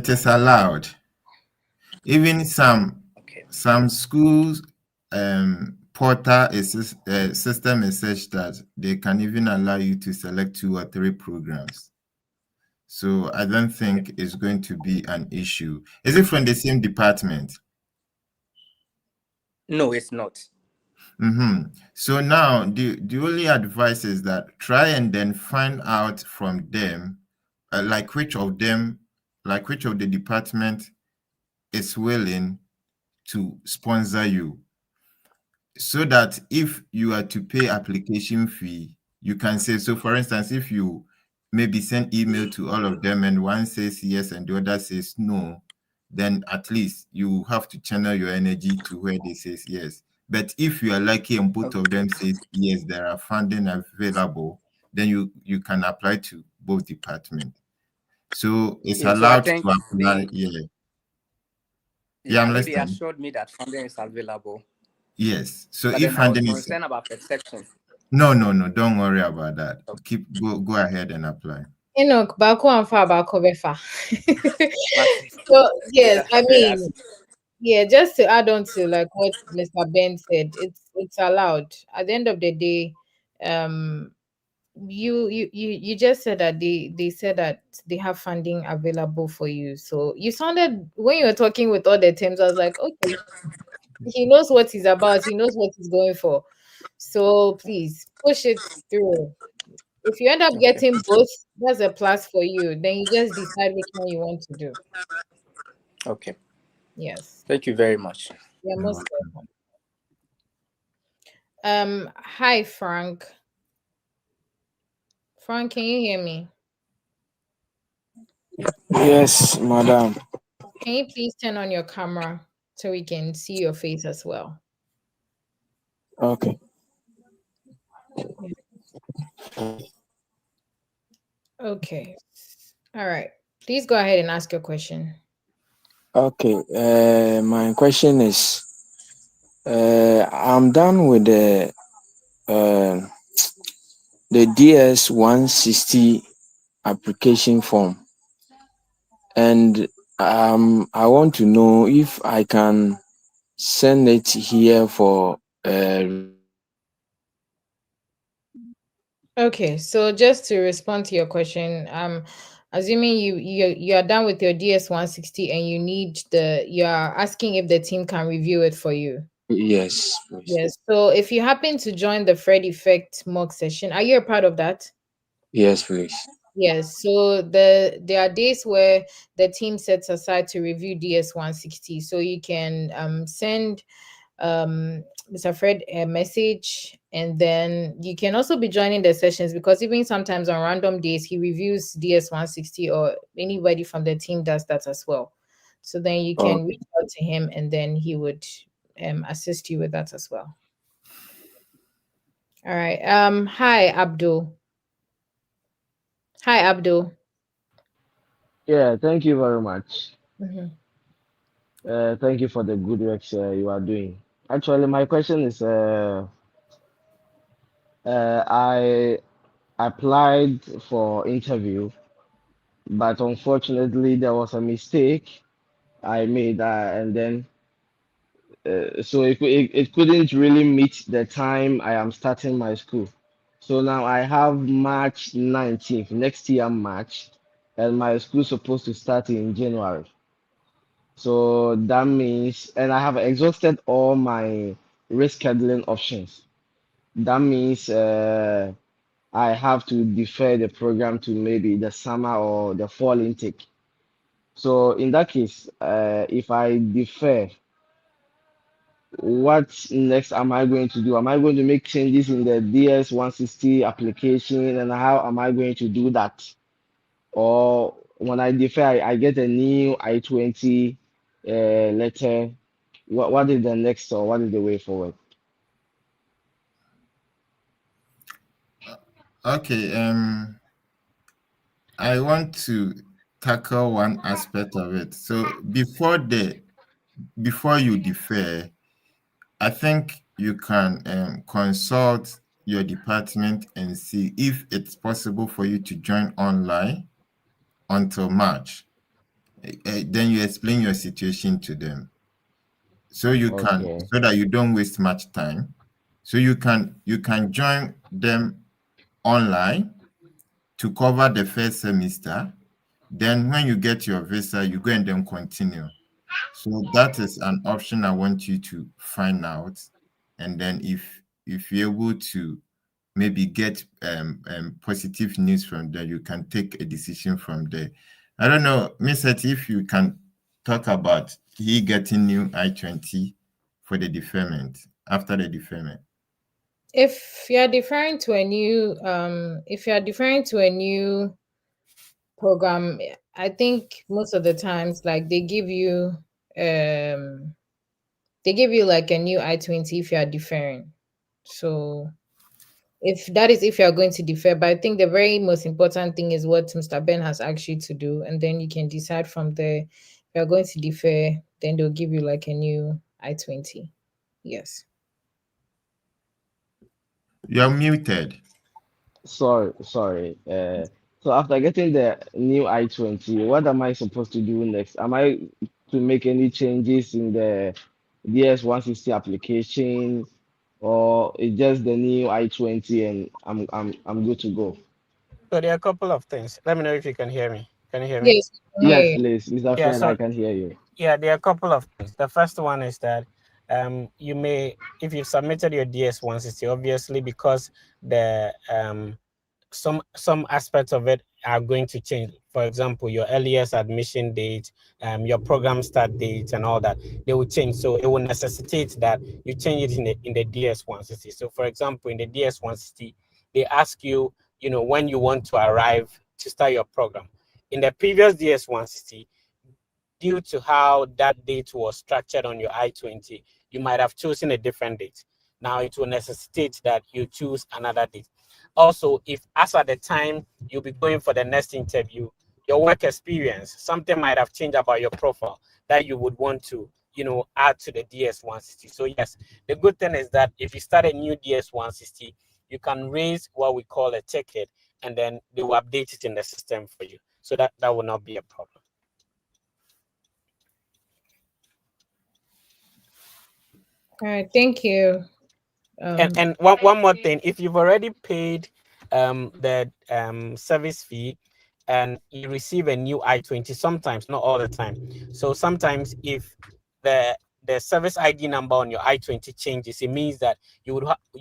is allowed. Even some schools portal system is such that they can even allow you to select 2 or 3 programs. So I don't think it's going to be an issue. Is it from the same department? No, it's not. So now the only advice is that try and then find out from them, like which of the department is willing to sponsor you, so that if you are to pay application fee, you can say, so for instance, if you maybe send email to all of them and one says yes and the other says no, then at least you have to channel your energy to where they says yes. But if you are lucky and both of them says yes, there are funding available, then you can apply to both departments. So it's allowed to apply. I I'm know they listening. assured me that funding is available. Yes. So but if then I was funding is concerned about perception. no, don't worry about that. Go ahead and apply. Enoch, Baku and Fa Baku Befa. So yes, I mean, yeah, just to add on to like what Mr. Ben said, it's allowed. At the end of the day, you just said that they said that they have funding available for you. So you sounded, when you were talking with all the terms, I was like, okay, he knows what he's about, he knows what he's going for. So please push it through. If you end up getting both, that's a plus for you. Then you just decide which one you want to do. Okay. Yes. Thank you very much. You're most welcome. Hi, Frank. Frank, can you hear me? Yes, madam. Can you please turn on your camera so we can see your face as well? Okay. Okay. All right. Please go ahead and ask your question. Okay. My question is, I'm done with the DS 160 application form, and I want to know if I can send it here for Okay, so just to respond to your question, assuming you are done with your DS 160 and you are asking if the team can review it for you. yes, please. Yes. So if you happen to join the Fred Effect mock session, are you a part of that? Yes, please. Yes. So there are days where the team sets aside to review DS 160. So you can send Mr. Fred a message, and then you can also be joining the sessions, because even sometimes on random days he reviews DS 160, or anybody from the team does that as well. So then you can reach out to him, and then he would assist you with that as well. All right. Hi Abdul. Hi Abdul. Yeah, thank you very much. Mhm. Thank you for the good work you are doing. Actually, my question is, I applied for interview, but unfortunately there was a mistake I made, and then so it couldn't really meet the time I am starting my school. So now I have March 19th, next year March, and my school supposed to start in January. So that means, and I have exhausted all my rescheduling options. That means I have to defer the program to maybe the summer or the fall intake. So in that case, if I defer, what next am I going to do? Am I going to make changes in the DS 160 application, and how am I going to do that? Or when I defer, I get a new I-20 letter. What is the next, or what is the way forward? Okay, I want to tackle one aspect of it. So before you defer, I think you can consult your department and see if it's possible for you to join online until March. Then you explain your situation to them, Okay. so that you don't waste much time. So you can join them online to cover the first semester. Then when you get your visa, you go and then continue. So that is an option I want you to find out. And then if you're able to maybe get positive news from there, you can take a decision from there. I don't know, Miss Hetty, if you can talk about he getting new I-20 for the deferment, after the deferment. If you're deferring to a new program, I think most of the times, like, they give you like a new I-20 if you are deferring. So if you are going to defer, but I think the very most important thing is what Mr. Ben has asked you to do, and then you can decide from there. If you're going to defer, then they'll give you like a new I-20. Yes. You're muted. Sorry. So after getting the new I-20, what am I supposed to do next? Am I to make any changes in the DS 160 application, or it's just the new I-20 and I'm good to go? So there are a couple of things. Let me know if you can hear me. Can you hear me? Yes. Yes, Hey. please, Mr. Yeah. Fred, I So can hear you. yeah, there are a couple of things. The first one is that you may, if you've submitted your DS 160, obviously because the some aspects of it are going to change. For example, your earliest admission date, your program start date, and all that, they will change. So it will necessitate that you change it in the DS 160. So for example, in the DS 160, they ask you, when you want to arrive to start your program. In the previous DS 160, due to how that date was structured on your I-20, you might have chosen a different date. Now it will necessitate that you choose another date. Also, if as at the time you'll be going for the next interview, your work experience, something might have changed about your profile that you would want to, add to the DS 160. So yes, the good thing is that if you start a new DS 160, you can raise what we call a ticket, and then they will update it in the system for you. So that will not be a problem. All right, thank you. And one more thing, if you've already paid the service fee and you receive a new I-20, sometimes, not all the time, so sometimes if the service ID number on your I-20 changes, it means that you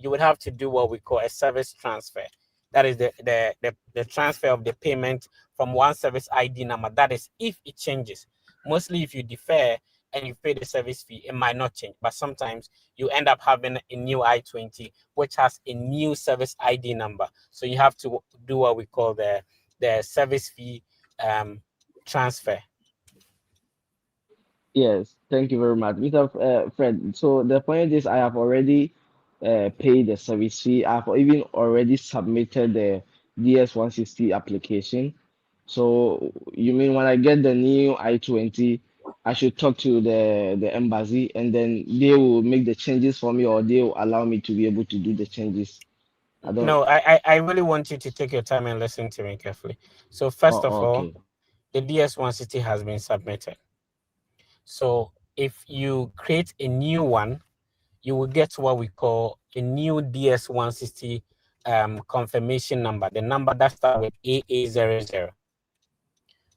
would have to do what we call a service transfer. That is the transfer of the payment from one service ID number. That is if it changes. Mostly if you defer and you pay the service fee, it might not change, but sometimes you end up having a new I-20 which has a new service ID number. So you have to do what we call the service fee transfer. Yes, thank you very much, Mr. Fred. So the point is, I have already paid the service fee. I've even already submitted the DS-160 application. So you mean when I get the new I-20, I should talk to the embassy and then they will make the changes for me, or they will allow me to be able to do the changes? I don't. No, I really want you to take your time and listen to me carefully. So first of Oh, all, okay. the DS-160 has been submitted. So if you create a new one, you will get what we call a new DS-160 confirmation number, the number that starts with AA00.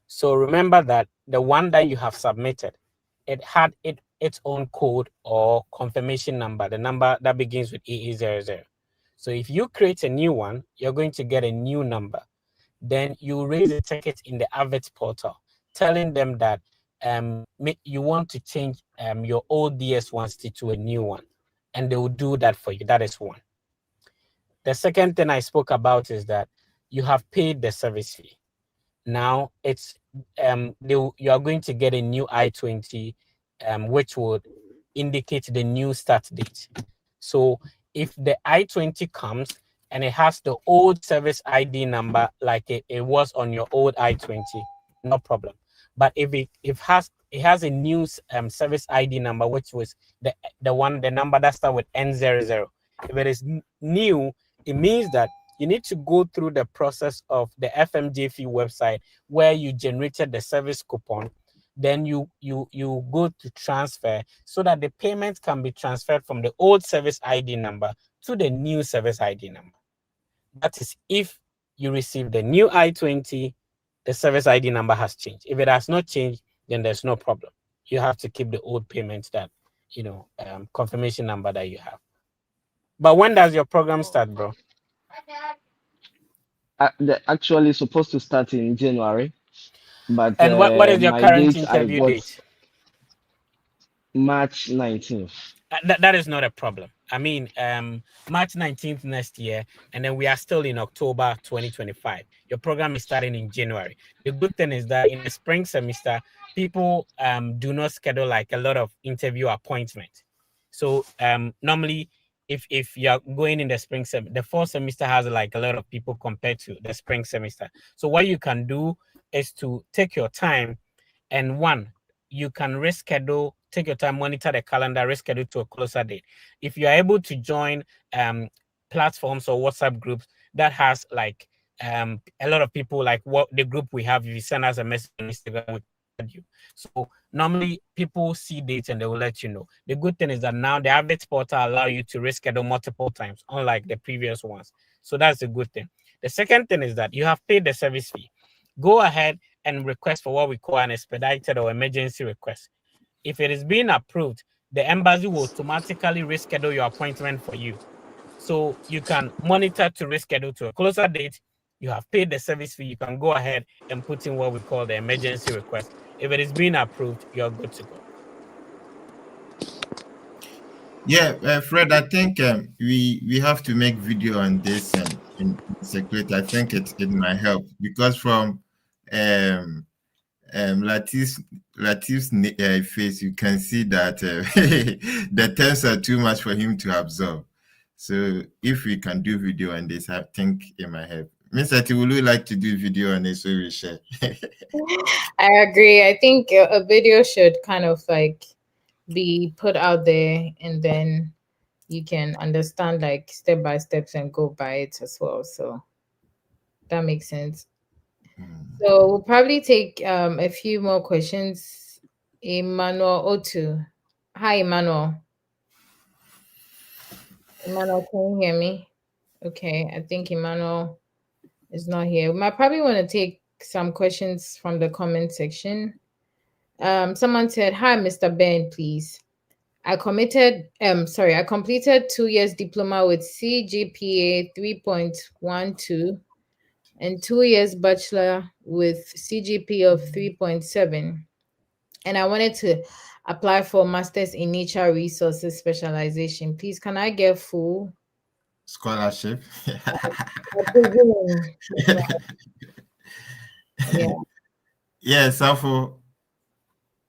So remember that the one that you have submitted, it had its own code or confirmation number, the number that begins with AA00. So if you create a new one, you're going to get a new number. Then you raise a ticket in the AVIT portal, telling them that you want to change your old DS-160 to a new one, and they will do that for you. That is one. The second thing I spoke about is that you have paid the service fee. Now it's you are going to get a new I-20 which would indicate the new start date. So if the I-20 comes and it has the old service ID number like it was on your old I-20, no problem. But if it has a new service ID number, which was the number that starts with N00. If it is new, it means that you need to go through the process of the FMJF website where you generated the service coupon. Then you go to transfer so that the payment can be transferred from the old service ID number to the new service ID number. That is if you receive the new I-20, the service ID number has changed. If it has not changed, then there's no problem. You have to keep the old payment that, confirmation number that you have. But when does your program start, bro? They're actually supposed to start in January, but And what is your my current date I interview got date? March 19th. That is not a problem. I mean, March 19th next year, and then we are still in October 2025. Your program is starting in January. The good thing is that in the spring semester, people do not schedule like a lot of interview appointments. So normally, if you're going in the spring semester, the fall semester has like a lot of people compared to the spring semester. So what you can do is to take your time, and one, you can reschedule, take your time, monitor the calendar, reschedule to a closer date. If you are able to join platforms or WhatsApp groups that has like a lot of people, like what the group we have, if you send us a message on Instagram, we add you. So normally people see dates and they will let you know. The good thing is that now the Avid portal allow you to reschedule multiple times, unlike the previous ones. So that's a good thing. The second thing is that you have paid the service fee. Go ahead and request for what we call an expedited or emergency request. If it is being approved, the embassy will automatically reschedule your appointment for you. So you can monitor to reschedule to a closer date. You have paid the service fee. You can go ahead and put in what we call the emergency request. If it is being approved, you're good to go. Yeah, Fred, I think we have to make video on this in circulate. I think it might help because from Latif's face, you can see that the terms are too much for him to absorb. So if we can do video on this, I think it might help. Miss Ati, would you like to do video on this so we share? I agree. I think a video should kind of like be put out there, and then you can understand like step by steps and go by it as well. So that makes sense. So we'll probably take a few more questions. Emmanuel Otu. Hi, Emmanuel. Emmanuel, can you hear me? Okay, I think Emmanuel is not here. We might probably want to take some questions from the comment section. Someone said, "Hi, Mr. Ben, please. I completed 2 years diploma with CGPA 3.12 and 2 years bachelor with CGPA of 3.7. And I wanted to apply for Masters in Nature Resources specialization. Please, can I get full Scholarship. Yeah. Yes, Safo.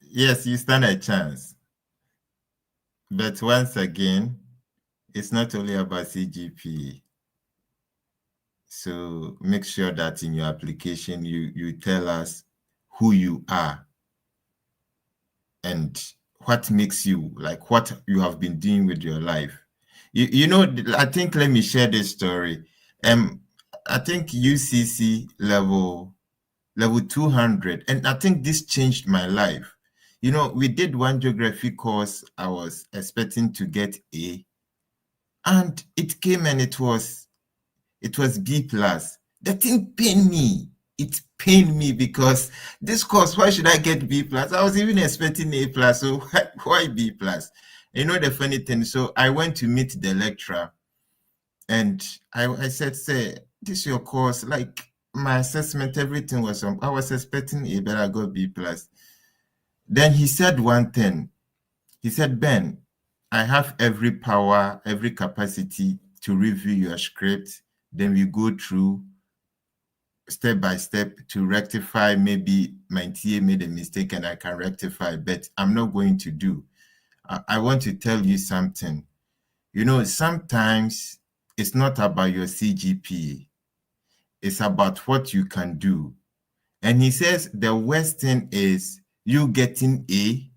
Yes, you stand a chance. But once again, it's not only about CGPA. So make sure that in your application, you tell us who you are and what makes you, like what you have been doing with your life. You know, I think, let me share this story. I think UCC level 200, and I think this changed my life. You know, we did one geography course. I was expecting to get A, and it came and it was B plus. The thing pained me. It pained me because this course, why should I get B plus? I was even expecting A plus, so why B plus? You know the funny thing. So I went to meet the lecturer, and I said, "Say, this is your course. Like my assessment, everything was on. I was expecting A, but I got B plus." Then he said one thing. He said, "Ben, I have every power, every capacity to review your script. Then we go through step by step to rectify. Maybe my TA made a mistake and I can rectify, but I'm not going to do. I want to tell you something. You know, sometimes it's not about your CGPA. It's about what you can do." And he says the worst thing is you getting A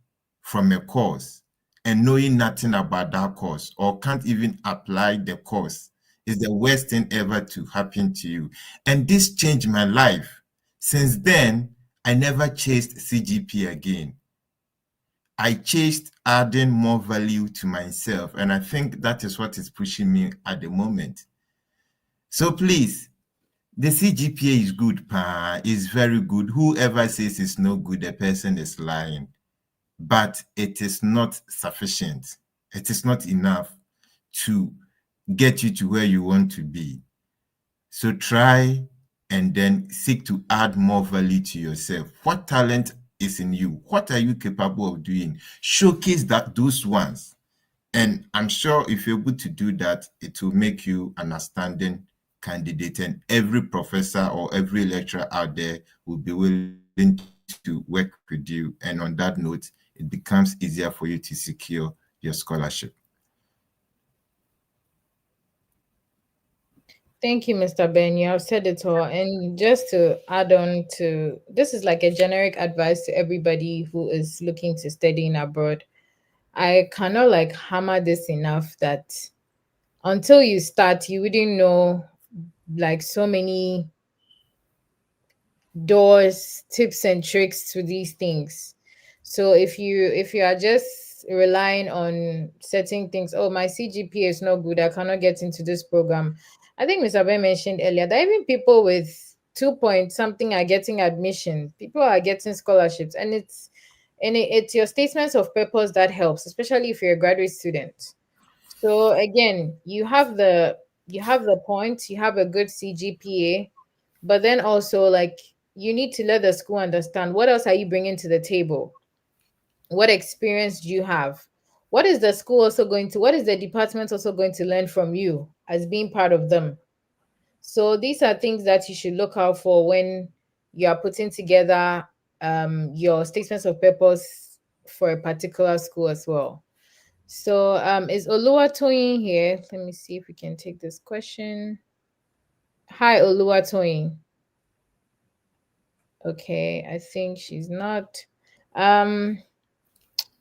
from a course and knowing nothing about that course or can't even apply the course is the worst thing ever to happen to you. And this changed my life. Since then, I never chased CGP again. I chased adding more value to myself. And I think that is what is pushing me at the moment. So please, the CGPA is good, is very good. Whoever says it's no good, the person is lying. But it is not sufficient. It is not enough to get you to where you want to be. So try and then seek to add more value to yourself. What talent is in you? What are you capable of doing? Showcase those ones. And I'm sure if you're able to do that, it will make you an outstanding candidate. And every professor or every lecturer out there will be willing to work with you. And on that note, it becomes easier for you to secure your scholarship. Thank you, Mr. Ben. You have said it all. And just to add on to this, is like a generic advice to everybody who is looking to study in abroad. I cannot like hammer this enough that until you start, you wouldn't know like so many doors, tips and tricks to these things. So if you are just relying on certain things, oh, my CGPA is not good, I cannot get into this program. I think Mr. Ben mentioned earlier that even people with 2 point something are getting admission, people are getting scholarships, and it's your statements of purpose that helps, especially if you're a graduate student. So again, you have the points, you have a good CGPA, but then also like you need to let the school understand what else are you bringing to the table? What experience do you have? What is the school also going to, what is the department also going to learn from you as being part of them? So these are things that you should look out for when you are putting together your statements of purpose for a particular school as well. So is Oluwatoyin here? Let me see if we can take this question. Hi, Oluwatoyin. Okay, I think she's not. Um,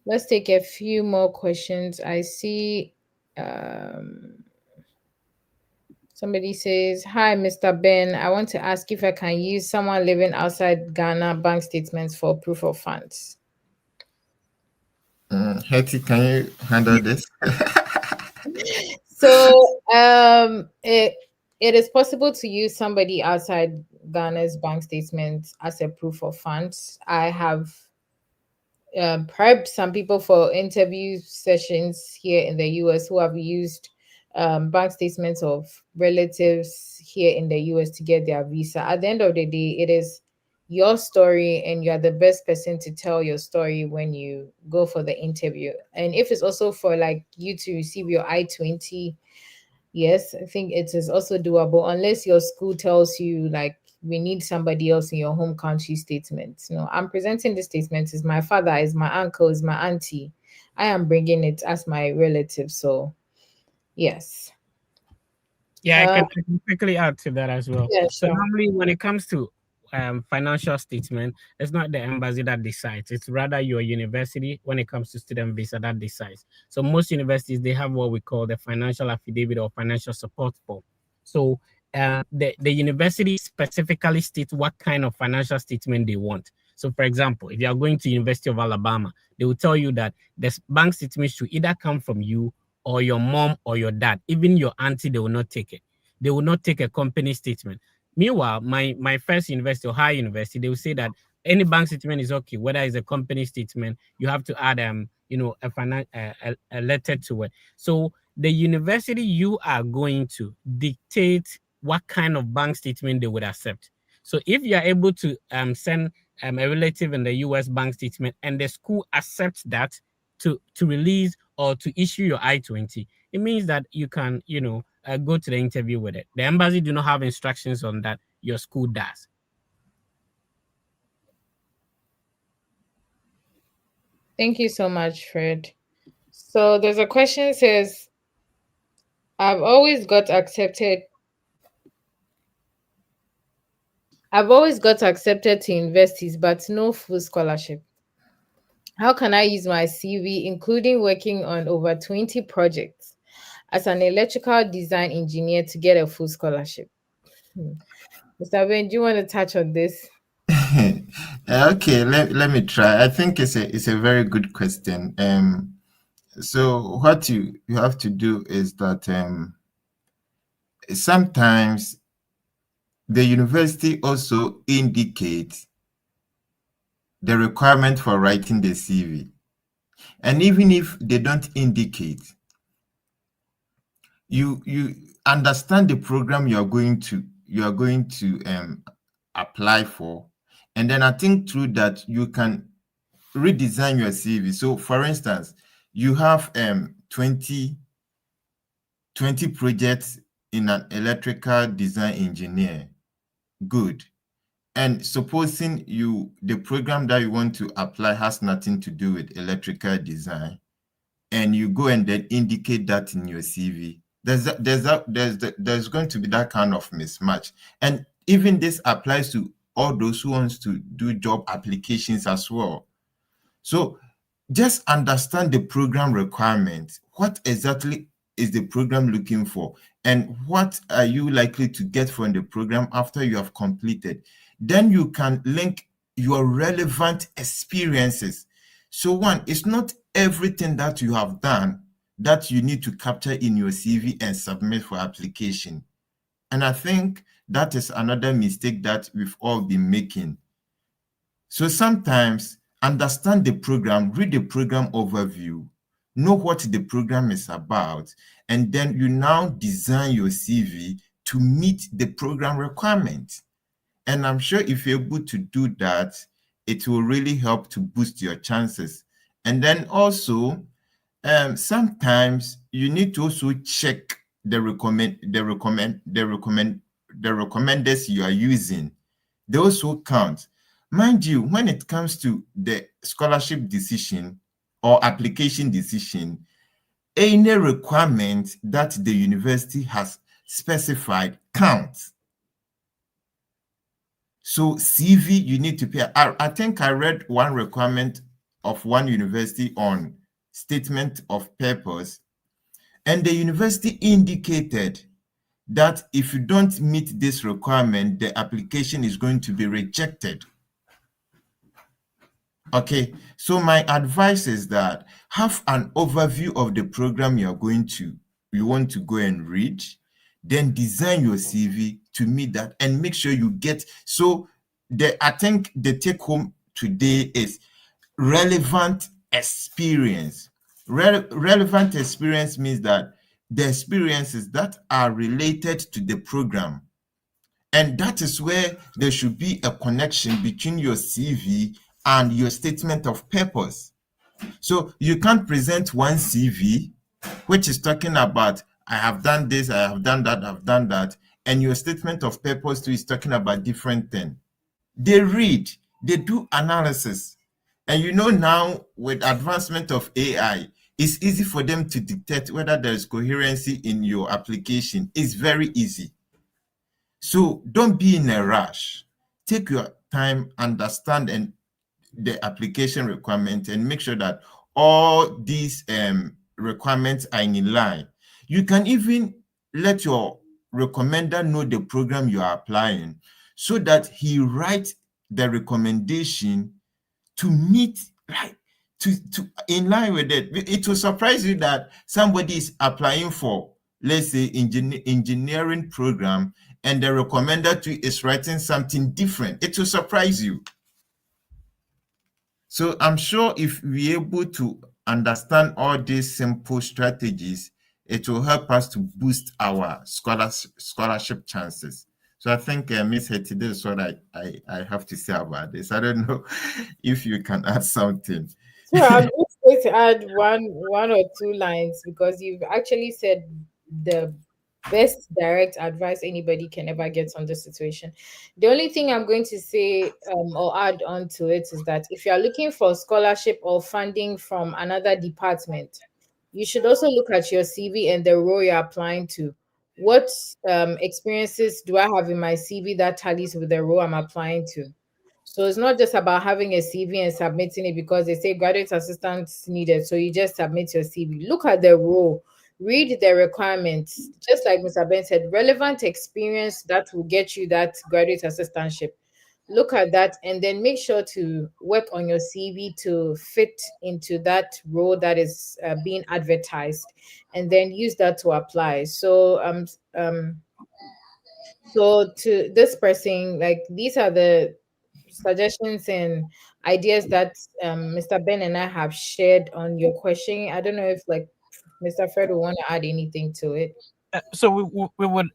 let's take a few more questions. I see somebody says, "Hi, Mr. Ben. I want to ask if I can use someone living outside Ghana bank statements for proof of funds." Hetty, can you handle this? So it is possible to use somebody outside Ghana's bank statement as a proof of funds. I have prepped some people for interview sessions here in the US who have used bank statements of relatives here in the US to get their visa. At the end of the day, it is your story, and you're the best person to tell your story when you go for the interview. And if it's also for like you to receive your I-20, yes, I think it is also doable, unless your school tells you like we need somebody else in your home country statement. No, I'm presenting this statement is my father, is my uncle, is my auntie. I am bringing it as my relative. So yes. Yeah, I can quickly add to that as well. Yeah, So sure. normally when it comes to financial statement, it's not the embassy that decides. It's rather your university when it comes to student visa that decides. So most universities, they have what we call the financial affidavit or financial support form. So the university specifically states what kind of financial statement they want. So for example, if you are going to University of Alabama, they will tell you that the bank statement should either come from you or your mom or your dad. Even your auntie, they will not take it. They will not take a company statement. Meanwhile, my first university or higher university, they will say that any bank statement is okay, whether it's a company statement, you have to add a letter to it. So the university you are going to dictate what kind of bank statement they would accept. So if you are able to send a relative in the US bank statement and the school accepts that to release or to issue your I-20, it means that you can, go to the interview with it. The embassy do not have instructions on that. Your school does. Thank you so much, Fred. So there's a question says, I've always got accepted. I've always got accepted to universities, but no full scholarship. How can I use my CV, including working on over 20 projects as an electrical design engineer, to get a full scholarship? Mr. Ben, do you want to touch on this? Okay, let me try. I think it's a very good question. So what you have to do is that sometimes the university also indicates the requirement for writing the CV. And even if they don't indicate, you understand the program you are going to apply for. And then I think through that you can redesign your CV. So for instance, you have 20 projects in an electrical design engineer. Good. And supposing the program that you want to apply has nothing to do with electrical design, and you go and then indicate that in your CV, there's going to be that kind of mismatch. And even this applies to all those who wants to do job applications as well. So just understand the program requirements. What exactly is the program looking for? And what are you likely to get from the program after you have completed? Then you can link your relevant experiences. So one, it's not everything that you have done that you need to capture in your CV and submit for application. And I think that is another mistake that we've all been making. So sometimes understand the program, read the program overview, know what the program is about, and then you now design your CV to meet the program requirements. And I'm sure if you're able to do that, it will really help to boost your chances. And then also, sometimes you need to also check the recommenders you are using. Those who count. Mind you, when it comes to the scholarship decision or application decision, any requirement that the university has specified counts. So CV, you need to pay. I think I read one requirement of one university on statement of purpose, and the university indicated that if you don't meet this requirement, the application is going to be rejected. Okay, so my advice is that have an overview of the program you're going to you want to go and read, then design your CV to meet that and make sure you get. So I think the take home today is relevant experience. Relevant experience means that the experiences that are related to the program. And that is where there should be a connection between your CV and your statement of purpose. So you can't present one CV which is talking about, I have done this, I have done that, I've done that, and your statement of purpose too is talking about different things. They read, they do analysis. And now with advancement of AI, it's easy for them to detect whether there's coherency in your application. It's very easy. So don't be in a rush. Take your time, understand the application requirement, and make sure that all these requirements are in line. You can even let your recommender know the program you are applying so that he writes the recommendation to meet, right, to in line with it. It will surprise you that somebody is applying for, let's say, engineering program, and the recommender to is writing something different. It will surprise you. So I'm sure if we're able to understand all these simple strategies, it will help us to boost our scholarship chances. So I think, Ms. Hetty, this is what I have to say about this. I don't know if you can add something. So I'm just going to add one or two lines because you've actually said the best direct advice anybody can ever get on this situation. The only thing I'm going to say or add on to it is that if you are looking for scholarship or funding from another department, you should also look at your CV and the role you're applying to. What experiences do I have in my CV that tallies with the role I'm applying to? So it's not just about having a CV and submitting it because they say graduate assistants needed. So you just submit your CV. Look at the role, read the requirements. Just like Mr. Ben said, relevant experience that will get you that graduate assistantship. Look at that and then make sure to work on your CV to fit into that role that is being advertised, and then use that to apply. So to this person, like these are the suggestions and ideas that Mr. Ben and I have shared on your question. I don't know if like Mr. Fred will want to add anything to it. So we would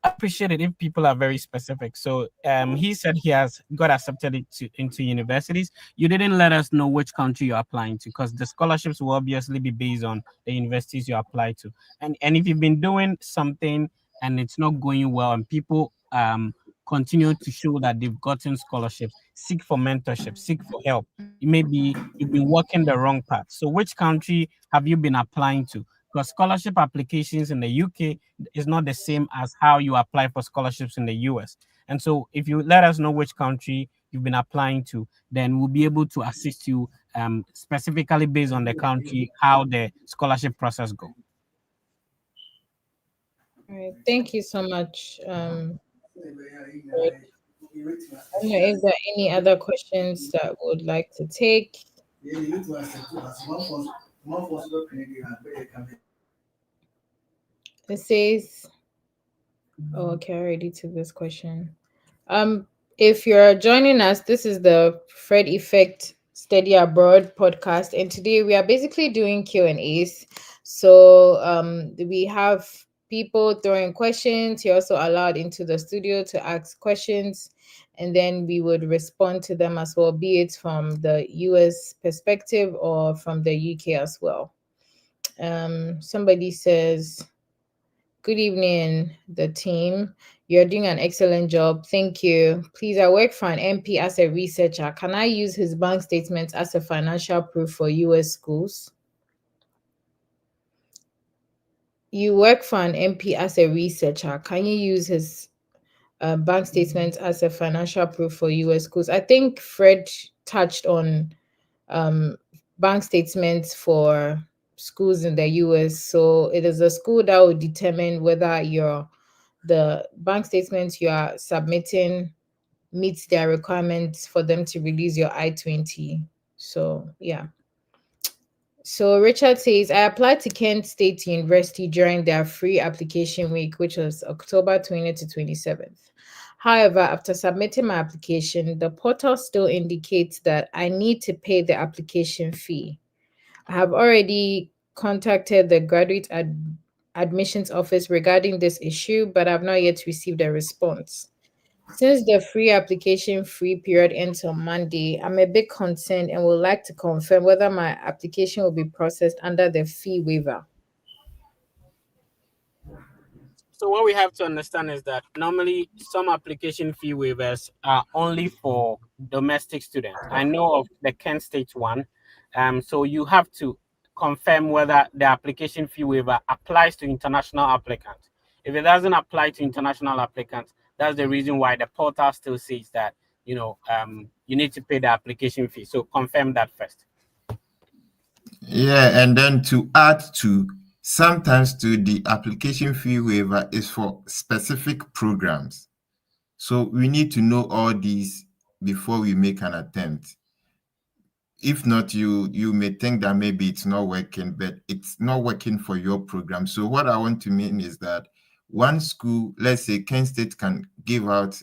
appreciate it if people are very specific. So he said he has got accepted into universities. You didn't let us know which country you're applying to because the scholarships will obviously be based on the universities you apply to. And if you've been doing something and it's not going well and people continue to show that they've gotten scholarships, seek for mentorship, seek for help. Maybe you've been walking the wrong path. So which country have you been applying to? Because scholarship applications in the UK is not the same as how you apply for scholarships in the US. And so if you let us know which country you've been applying to, then we'll be able to assist you specifically based on the country, how the scholarship process go. All right. Thank you so much. Fred. I don't know if there are any other questions that would like to take. It says, oh, okay, I already took this question. If you're joining us, this is the Fred Effect Study Abroad podcast, and today we are basically doing Q&As. So we have people throwing questions. You're also allowed into the studio to ask questions, and then we would respond to them as well, be it from the US perspective or from the UK as well. Somebody says, good evening, the team. You're doing an excellent job. Thank you. Please, I work for an MP as a researcher. Can I use his bank statements as a financial proof for US schools? You work for an MP as a researcher. Can you use his bank statements as a financial proof for US schools? I think Fred touched on um, bank statements for schools in the US. So it is the school that will determine whether the bank statements you are submitting meets their requirements for them to release your I-20. So yeah. So Richard says, I applied to Kent State University during their free application week, which was October 20th to 27th. However, after submitting my application, the portal still indicates that I need to pay the application fee. I have already contacted the admissions office regarding this issue, but I've not yet received a response. Since the free period ends on Monday, I'm a bit concerned and would like to confirm whether my application will be processed under the fee waiver. So what we have to understand is that normally some application fee waivers are only for domestic students. I know of the Kent State one. So you have to confirm whether the application fee waiver applies to international applicants. If it doesn't apply to international applicants, that's the reason why the portal still says that you need to pay the application fee. So confirm that first. Yeah, and then to add to, sometimes to the application fee waiver is for specific programs. So we need to know all these before we make an attempt. If not, you may think that maybe it's not working, but it's not working for your program. So what I want to mean is that one school, let's say Kent State, can give out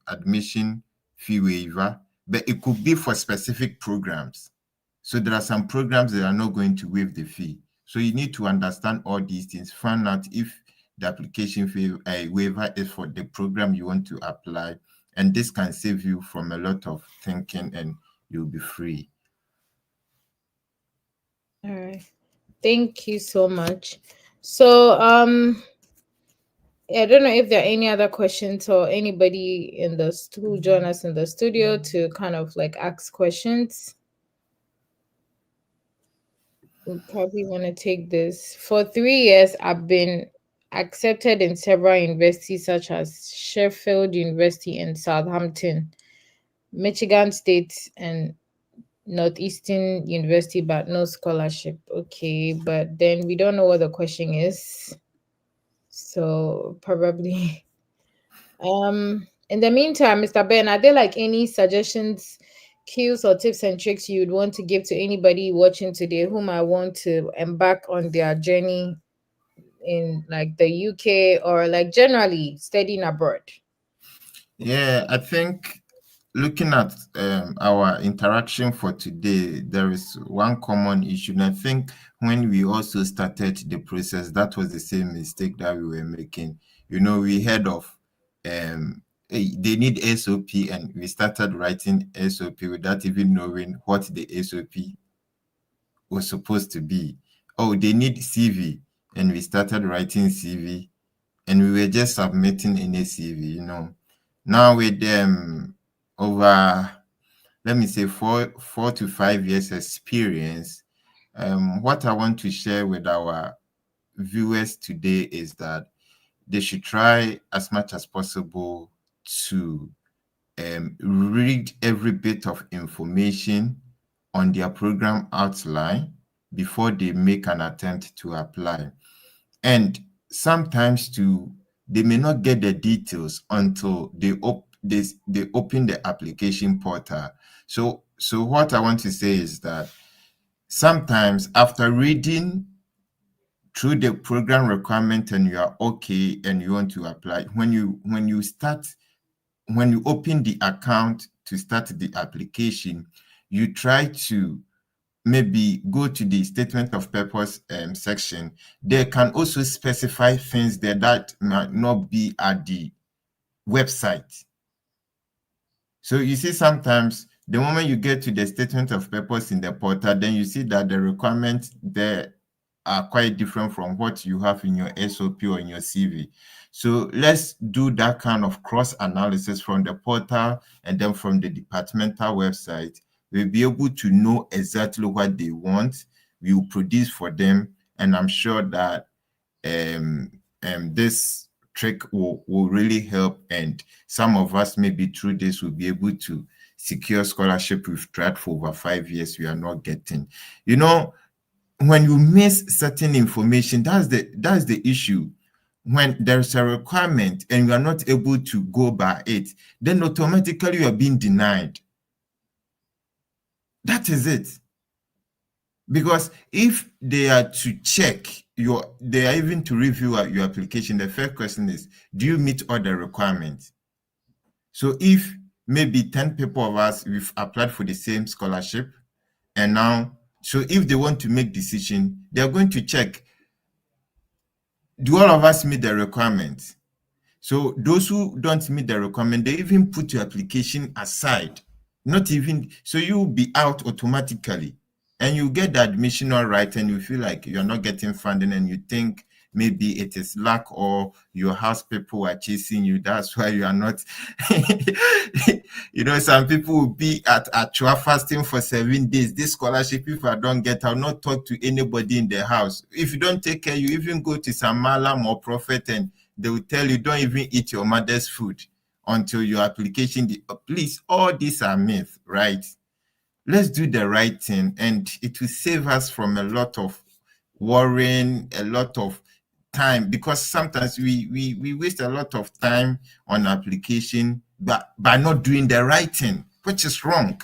admission fee waiver, but it could be for specific programs. So there are some programs that are not going to waive the fee. So you need to understand all these things, find out if the application fee waiver is for the program you want to apply. And this can save you from a lot of thinking and you'll be free. All right. Thank you so much. So I don't know if there are any other questions or anybody in the who join us in the studio to kind of like ask questions. We probably want to take this. For 3 years, I've been accepted in several universities such as Sheffield University and Southampton, Michigan State, and Northeastern University, but no scholarship. Okay, but then we don't know what the question is. So probably in the meantime, Mr. Ben, are there like any suggestions, cues, or tips and tricks you'd want to give to anybody watching today who might want to embark on their journey in like the UK or like generally studying abroad? Yeah, I think looking at our interaction for today, there is one common issue. And I think when we also started the process, that was the same mistake that we were making. We heard of hey, they need SOP, and we started writing SOP without even knowing what the SOP was supposed to be. Oh, they need CV, and we started writing CV, and we were just submitting in a CV. Now with them over, let me say, four to 5 years experience, what I want to share with our viewers today is that they should try as much as possible to read every bit of information on their program outline before they make an attempt to apply. And sometimes too, they may not get the details until they open the application portal. So what I want to say is that sometimes after reading through the program requirement and you are okay and you want to apply, when you open the account to start the application, you try to maybe go to the statement of purpose section. They can also specify things there that might not be at the website. So you see, sometimes the moment you get to the statement of purpose in the portal, then you see that the requirements there are quite different from what you have in your SOP or in your CV. So let's do that kind of cross analysis from the portal and then from the departmental website. We'll be able to know exactly what they want. We will produce for them, and I'm sure that this trick will really help, and some of us maybe through this will be able to secure scholarship we've tried for over 5 years we are not getting. When you miss certain information, that's the issue. When there's a requirement and you are not able to go by it, then automatically you are being denied. That is it. Because if they are to check they are even to review your application, the first question is, do you meet all the requirements? So if maybe 10 people of us, we've applied for the same scholarship, and now, so if they want to make decision, they're going to check, do all of us meet the requirements? So those who don't meet the requirement, they even put your application aside. Not even, so you'll be out automatically. And you get the admission all right, and you feel like you're not getting funding, and you think maybe it is luck or your house people are chasing you. That's why you are not. Some people will be at Achua fasting for 7 days. This scholarship, if I don't get, I'll not talk to anybody in the house. If you don't take care, you even go to some malam or prophet, and they will tell you, don't even eat your mother's food until your application. Please, all these are myths, right? Let's do the right thing, and it will save us from a lot of worrying, a lot of time, because sometimes we waste a lot of time on application but by not doing the right thing, which is wrong.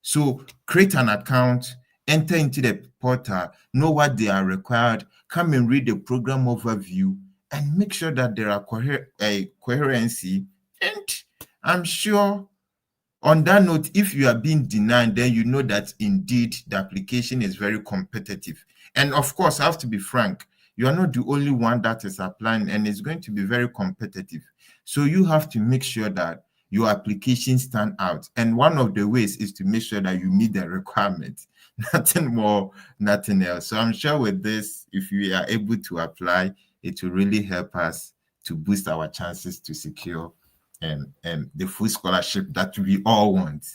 So create an account, enter into the portal, know what they are required, come and read the program overview, and make sure that there are coherency. And I'm sure, on that note, if you are being denied, then you know that indeed the application is very competitive. And of course, I have to be frank, you are not the only one that is applying, and it's going to be very competitive. So you have to make sure that your application stand out. And one of the ways is to make sure that you meet the requirements. Nothing more, nothing else. So I'm sure with this, if we are able to apply, it will really help us to boost our chances to secure the full scholarship that we all want.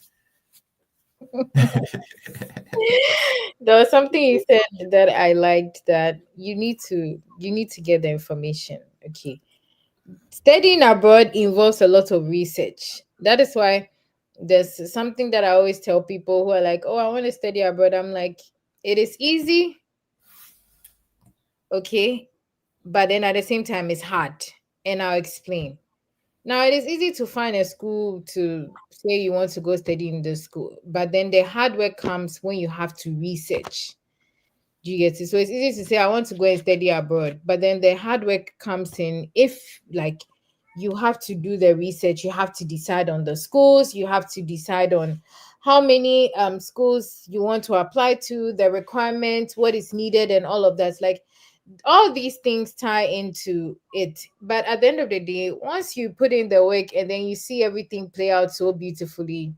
There was something you said that I liked, that you need to get the information. Okay. Studying abroad involves a lot of research. That is why there's something that I always tell people who are like, "Oh, I want to study abroad." I'm like, it is easy, okay, but then at the same time it's hard. And I'll explain. Now, it is easy to find a school to say you want to go study in the school, but then the hard work comes when you have to research. Do you get it? So it's easy to say I want to go and study abroad, but then the hard work comes in if, like, you have to do the research, you have to decide on the schools, you have to decide on how many schools you want to apply to, the requirements, what is needed, and all of that. Like, all these things tie into it. But at the end of the day, once you put in the work and then you see everything play out so beautifully,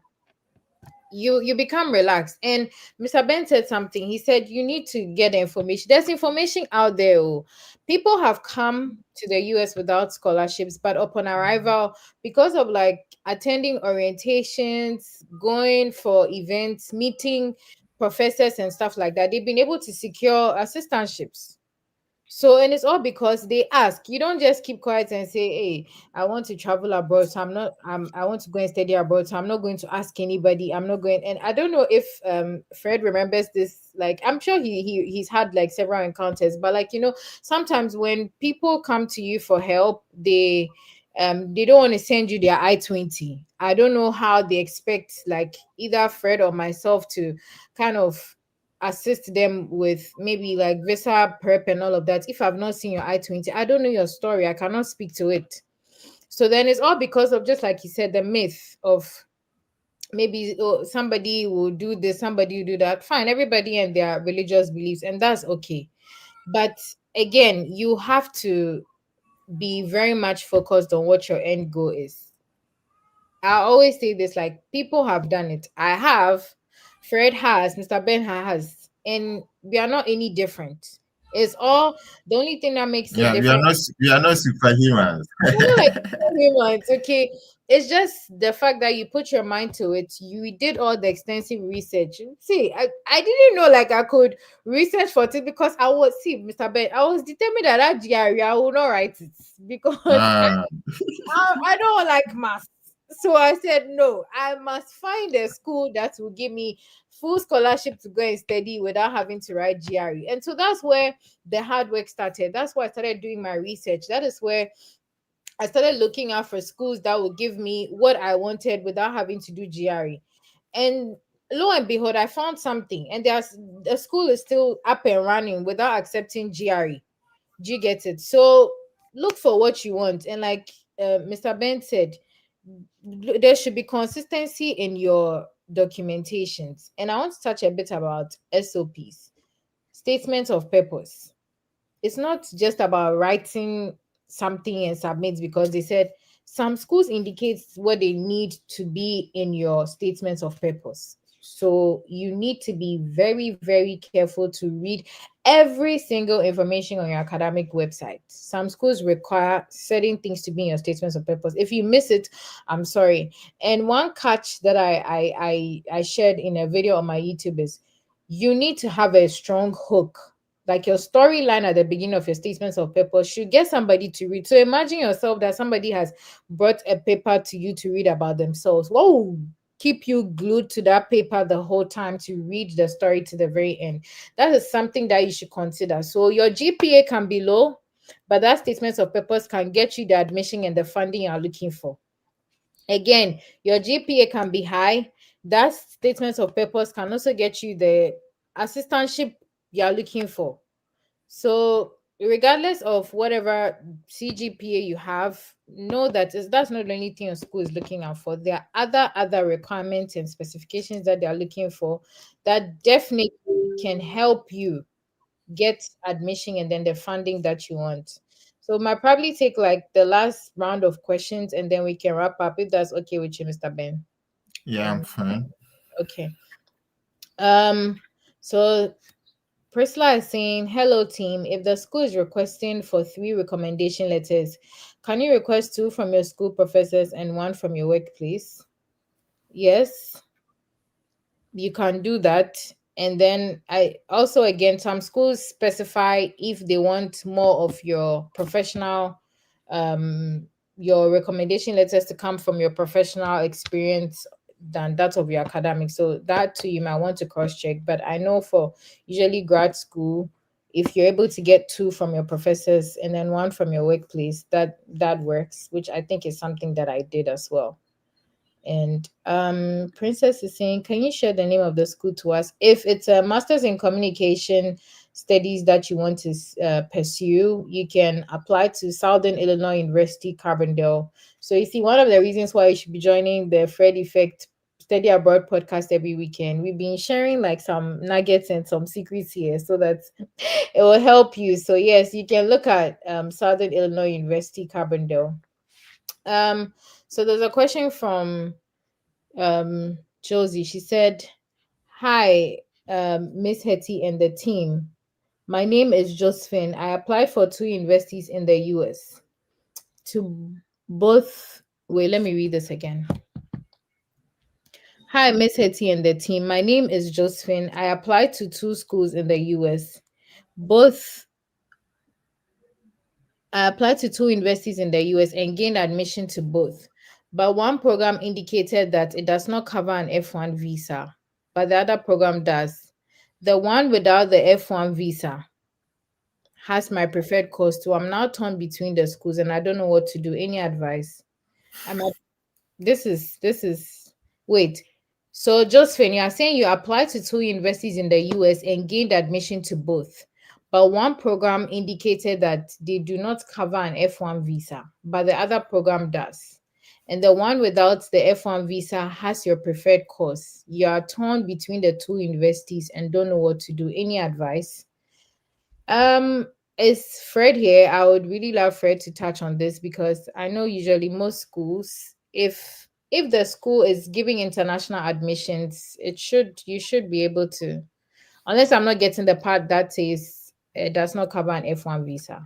you become relaxed. And Mr. Ben said something. He said you need to get the information. There's information out there. Oh. People have come to the US without scholarships, but upon arrival, because of like attending orientations, going for events, meeting professors and stuff like that, they've been able to secure assistantships. So, and it's all because they ask. You don't just keep quiet and say, "Hey, I want to travel abroad, so I want to go and study abroad, so I'm not going to ask anybody. I'm not going." And I don't know if Fred remembers this. Like, I'm sure he's had like several encounters, but like, sometimes when people come to you for help, they don't want to send you their I-20. I don't know how they expect like either Fred or myself to kind of assist them with maybe like visa prep and all of that. If I've not seen your I-20, I don't know your story, I cannot speak to it. So then it's all because of, just like you said, the myth of maybe, oh, somebody will do this, somebody will do that. Fine, everybody and their religious beliefs, and that's okay. But again, you have to be very much focused on what your end goal is. I always say this, like, people have done it. I have, Fred has, Mr. Ben has, and we are not any different. It's all, the only thing that makes it Yeah, different. we are not superhumans. We're not like humans, okay? It's just the fact that you put your mind to it. You did all the extensive research. See, I didn't know like I could research for it, because I was, see, Mr. Ben, I was determined that GRE, I will not write it because Ah, I don't like math. So I said, no, I must find a school that will give me full scholarship to go and study without having to write GRE. And so that's where the hard work started. That's why I started doing my research. That is where I started looking out for schools that would give me what I wanted without having to do GRE. And lo and behold, I found something, and the school is still up and running without accepting GRE. Do you get it? So look for what you want, and like Mr. Ben said, there should be consistency in your documentations. And I want to touch a bit about SOPs, statements of purpose. It's not just about writing something and submit, because they said some schools indicate what they need to be in your statements of purpose. So you need to be very, very careful to read every single information on your academic website. Some schools require certain things to be in your statements of purpose. If you miss it, I'm sorry. And one catch that I shared in a video on my YouTube is you need to have a strong hook, like your storyline at the beginning of your statements of purpose should get somebody to read. So imagine yourself that somebody has brought a paper to you to read about themselves. What will keep you glued to that paper the whole time to read the story to the very end? That is something that you should consider. So your GPA can be low, but that statements of purpose can get you the admission and the funding you are looking for. Again, your GPA can be high. That statements of purpose can also get you the assistantship you are looking for. So regardless of whatever CGPA you have, know that that's not the only thing your school is looking out for. There are other requirements and specifications that they are looking for that definitely can help you get admission and then the funding that you want. So might probably take like the last round of questions and then we can wrap up if that's okay with you, Mr. Ben. Yeah, I'm fine. Okay. So Priscilla is saying, hello team. If the school is requesting for 3 recommendation letters, can you request 2 from your school professors and 1 from your workplace? Yes, you can do that. And then I also, again, some schools specify if they want more of your professional, your recommendation letters to come from your professional experience than that of your academic. So that too, you might want to cross check. But I know for usually grad school, if you're able to get 2 from your professors and then 1 from your workplace, that works, which I think is something that I did as well. And Princess is saying, can you share the name of the school to us? If it's a master's in communication studies that you want to pursue, you can apply to Southern Illinois University, Carbondale. So you see, one of the reasons why you should be joining the Fred Effect Study Abroad podcast every weekend, we've been sharing like some nuggets and some secrets here so that it will help you. So yes, you can look at Southern Illinois University, Carbondale. So there's a question from Josie. She said, hi, Miss Hetty and the team. My name is Josephine. I applied for 2 universities in the US. To both, wait, let me read this again. Hi, Miss Hetty and the team. My name is Josephine. I applied to 2 schools in the US. I applied to 2 universities in the US and gained admission to both. But one program indicated that it does not cover an F1 visa, but the other program does. The one without the F1 visa has my preferred course too. I'm now torn between the schools and I don't know what to do. Any advice? This is wait. So Josephine, you are saying you applied to 2 universities in the US and gained admission to both. But one program indicated that they do not cover an F1 visa, but the other program does. And the one without the F1 visa has your preferred course. You are torn between the 2 universities and don't know what to do. Any advice? Is Fred here? I would really love Fred to touch on this because I know usually most schools, if the school is giving international admissions, you should be able to, unless I'm not getting the part that says it does not cover an F1 visa.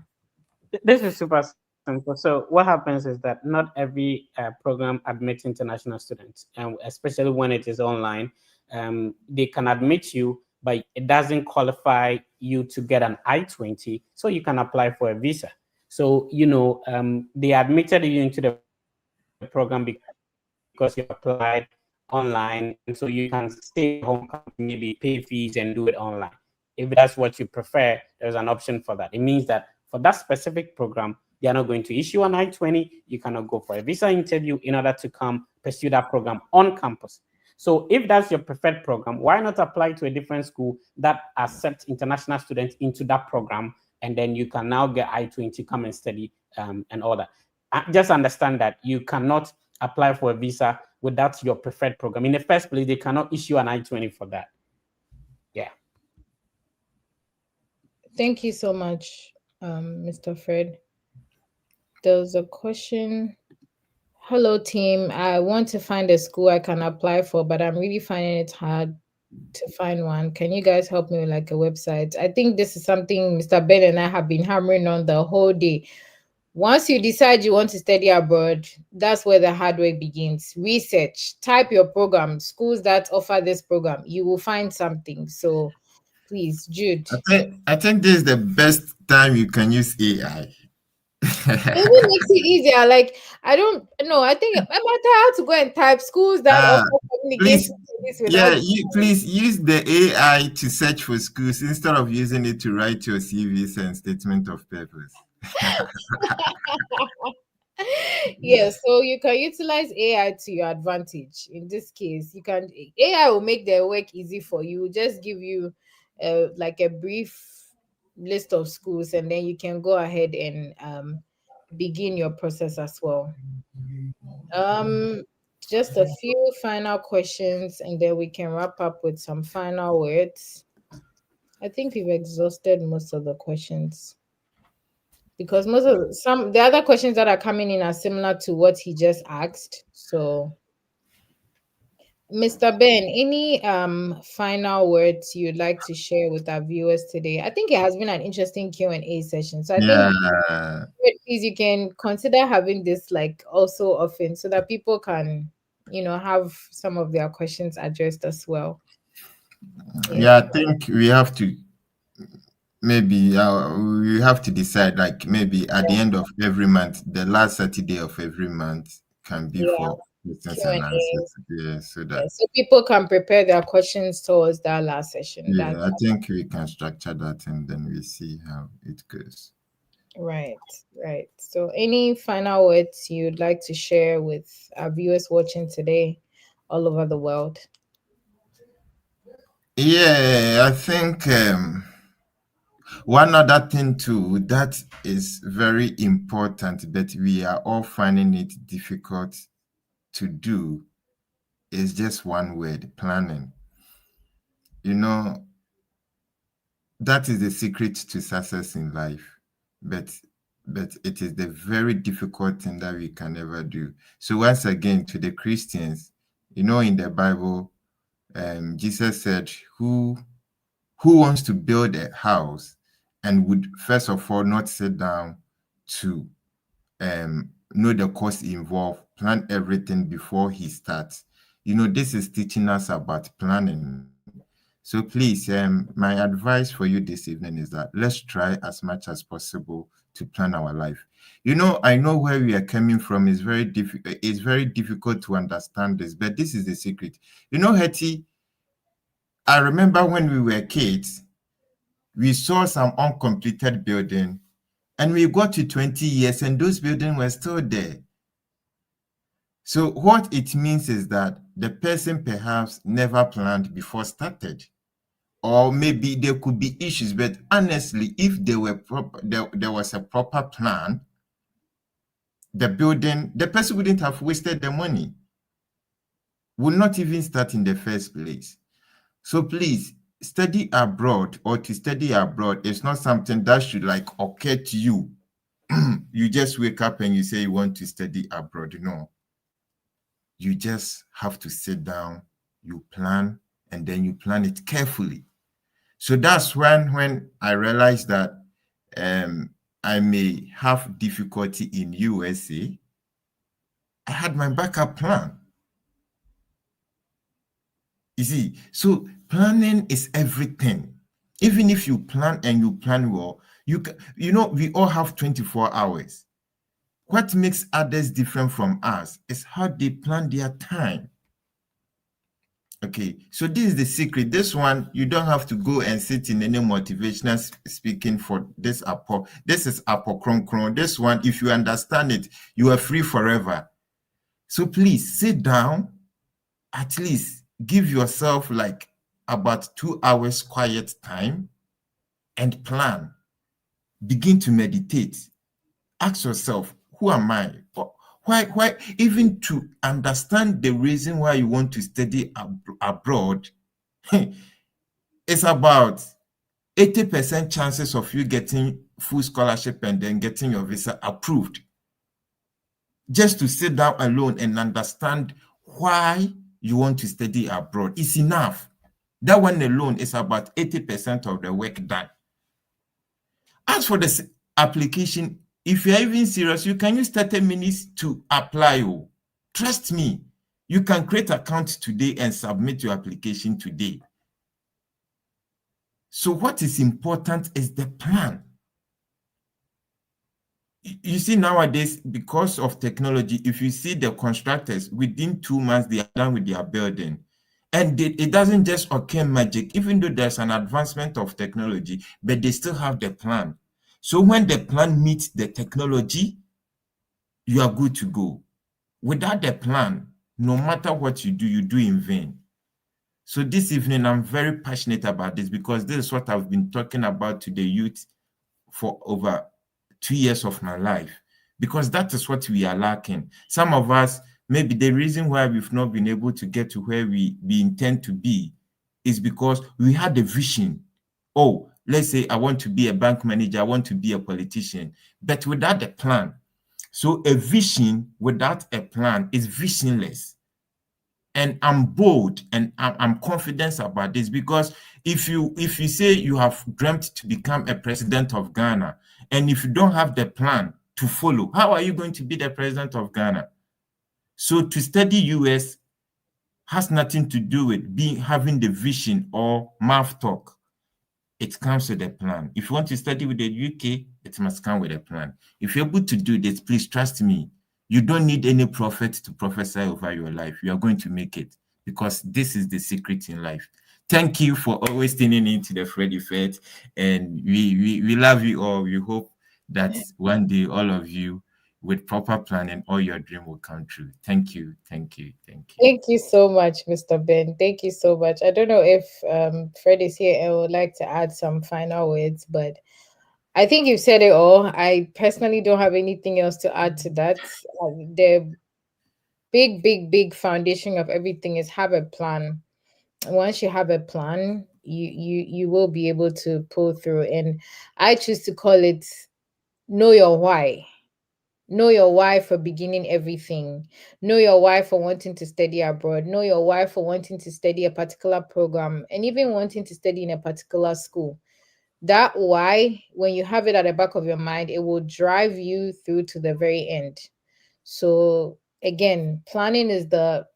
This is super simple. So what happens is that not every program admits international students, and especially when it is online, they can admit you, but it doesn't qualify you to get an I-20, so you can apply for a visa. So they admitted you into the program because you applied online, and so you can stay at home country, maybe pay fees and do it online. If that's what you prefer, there's an option for that. It means that for that specific program, they are not going to issue an I-20. You cannot go for a visa interview in order to come pursue that program on campus. So if that's your preferred program, why not apply to a different school that accepts international students into that program, and then you can now get I-20, come and study and all that. Just understand that you cannot apply for a visa without your preferred program. In the first place, they cannot issue an I-20 for that. Yeah. Thank you so much, Mr. Fred. There was a question. Hello, team. I want to find a school I can apply for, but I'm really finding it hard to find one. Can you guys help me with like a website? I think this is something Mr. Ben and I have been hammering on the whole day. Once you decide you want to study abroad, that's where the hard work begins. Research, type your program, schools that offer this program. You will find something. So please, Jude. I think this is the best time you can use AI. It makes it easier. Like, I don't know. I think no matter how to go and type schools that offer communication Please, yeah, please use the AI to search for schools instead of using it to write your CVs and statement of purpose. Yeah, so you can utilize AI to your advantage. In this case, AI will make the work easy for you. Just give you like a brief list of schools, and then you can go ahead and begin your process as well. Just a few final questions, and then we can wrap up with some final words. I think we've exhausted most of the questions, because the other questions that are coming in are similar to what he just asked. So, Mr. Ben, any final words you'd like to share with our viewers today? I think it has been an interesting Q&A session. So I think please, you can consider having this like also often, so that people can, have some of their questions addressed as well. Yeah, I think we have to decide, like maybe at the end of every month, the last Saturday of every month can be for questions and answers. Yeah, so people can prepare their questions towards that last session. Yeah, I think we can structure that, and then we see how it goes. Right. So any final words you'd like to share with our viewers watching today all over the world? Yeah, I think one other thing too that is very important, but we are all finding it difficult to do, is just one word: planning. That is the secret to success in life, but it is the very difficult thing that we can never do. So once again, to the Christians, in the Bible, Jesus said, who wants to build a house and would first of all not sit down to know the cost involved, plan everything before he starts? This is teaching us about planning. So please, my advice for you this evening is that let's try as much as possible to plan our life. I know where we are coming from is very difficult. It's very difficult to understand this, but this is the secret. Hetty, I remember when we were kids, we saw some uncompleted building, and we got to 20 years and those buildings were still there. So what it means is that the person perhaps never planned before started, or maybe there could be issues. But honestly, if there was a proper plan, the person wouldn't have wasted the money, would not even start in the first place. So please, study abroad, or to study abroad is not something that should like occur to you. You just wake up and you say you want to study abroad. No. You just have to sit down, you plan, and then you plan it carefully. So that's when I realized that I may have difficulty in USA. I had my backup plan. You see, so planning is everything. Even if you plan and you plan well, we all have 24 hours. What makes others different from us is how they plan their time. Okay, so this is the secret. This one, you don't have to go and sit in any motivational speaking for this apo. This is apokronkron. This one, if you understand it, you are free forever. So please sit down, at least give yourself like about 2 hours quiet time and plan. Begin to meditate. Ask yourself, who am I? Why, even to understand the reason why you want to study abroad, it's about 80% chances of you getting full scholarship and then getting your visa approved. Just to sit down alone and understand why you want to study abroad is enough. That one alone is about 80% of the work done. As for the application, if you're even serious, you can use 30 minutes to apply. Oh, trust me, you can create an account today and submit your application today. So what is important is the plan. You see, nowadays, because of technology, if you see the constructors, within 2 months, they are done with their building. And it doesn't just occur magic, even though there's an advancement of technology, but they still have the plan. So when the plan meets the technology, you are good to go. Without the plan, no matter what you do in vain. So this evening, I'm very passionate about this because this is what I've been talking about to the youth for over 2 years of my life, because that is what we are lacking. Some of us, maybe the reason why we've not been able to get to where we intend to be is because we had a vision. Oh, let's say I want to be a bank manager, I want to be a politician, but without a plan. So a vision without a plan is visionless. And I'm bold and I'm confident about this, because if you say you have dreamt to become a president of Ghana, and if you don't have the plan to follow, how are you going to be the president of Ghana? So to study US has nothing to do with having the vision or mouth talk. It comes with a plan. If you want to study with the UK, it must come with a plan. If you're able to do this, please trust me. You don't need any prophet to prophesy over your life. You are going to make it, because this is the secret in life. Thank you for always tuning in to the Freddy Fed, and we love you all. We hope that one day all of you, with proper planning, all your dream will come true. Thank you, thank you, thank you. Thank you so much, Mr. Ben. Thank you so much. I don't know if Fred is here and would like to add some final words, but I think you've said it all. I personally don't have anything else to add to that. The big foundation of everything is have a plan. Once you have a plan, you will be able to pull through. And I choose to call it know your why. Know your why for beginning everything. Know your why for wanting to study abroad. Know your why for wanting to study a particular program and even wanting to study in a particular school. That why, when you have it at the back of your mind, it will drive you through to the very end. So again, planning is the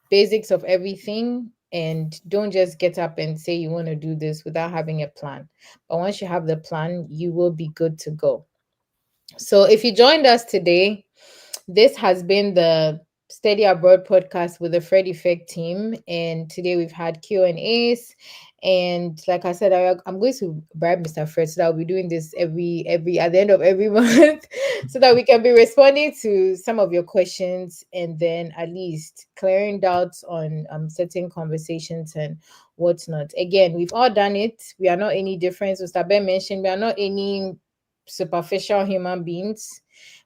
basics of everything. And don't just get up and say you want to do this without having a plan. But once you have the plan, you will be good to go. So if you joined us today, this has been the Study Abroad podcast with the Fred Effect team, and today we've had Q&As. And like I said, I'm going to bribe Mr. Fred so that I'll be doing this every at the end of every month, so that we can be responding to some of your questions, and then at least clearing doubts on certain conversations and whatnot. Again, we've all done it. We are not any different. Mr. Ben mentioned we are not any superficial human beings.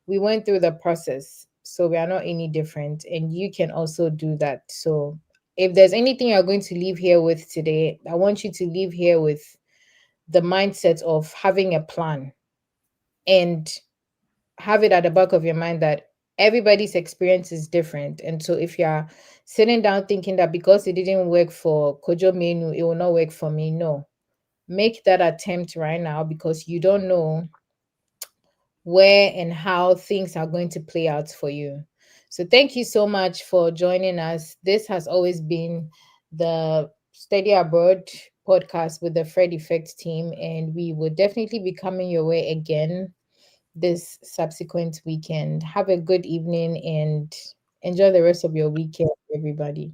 We went through the process, so we are not any different, and you can also do that. So if there's anything you're going to leave here with today, I want you to leave here with the mindset of having a plan, and have it at the back of your mind that everybody's experience is different. And so if you're sitting down thinking that because it didn't work for Kojo Menu, it will not work for me, no. Make that attempt right now, because you don't know where and how things are going to play out for you. So thank you so much for joining us. This has always been the Study Abroad podcast with the Fred Effect team, and we will definitely be coming your way again this subsequent weekend. Have a good evening and enjoy the rest of your weekend, everybody.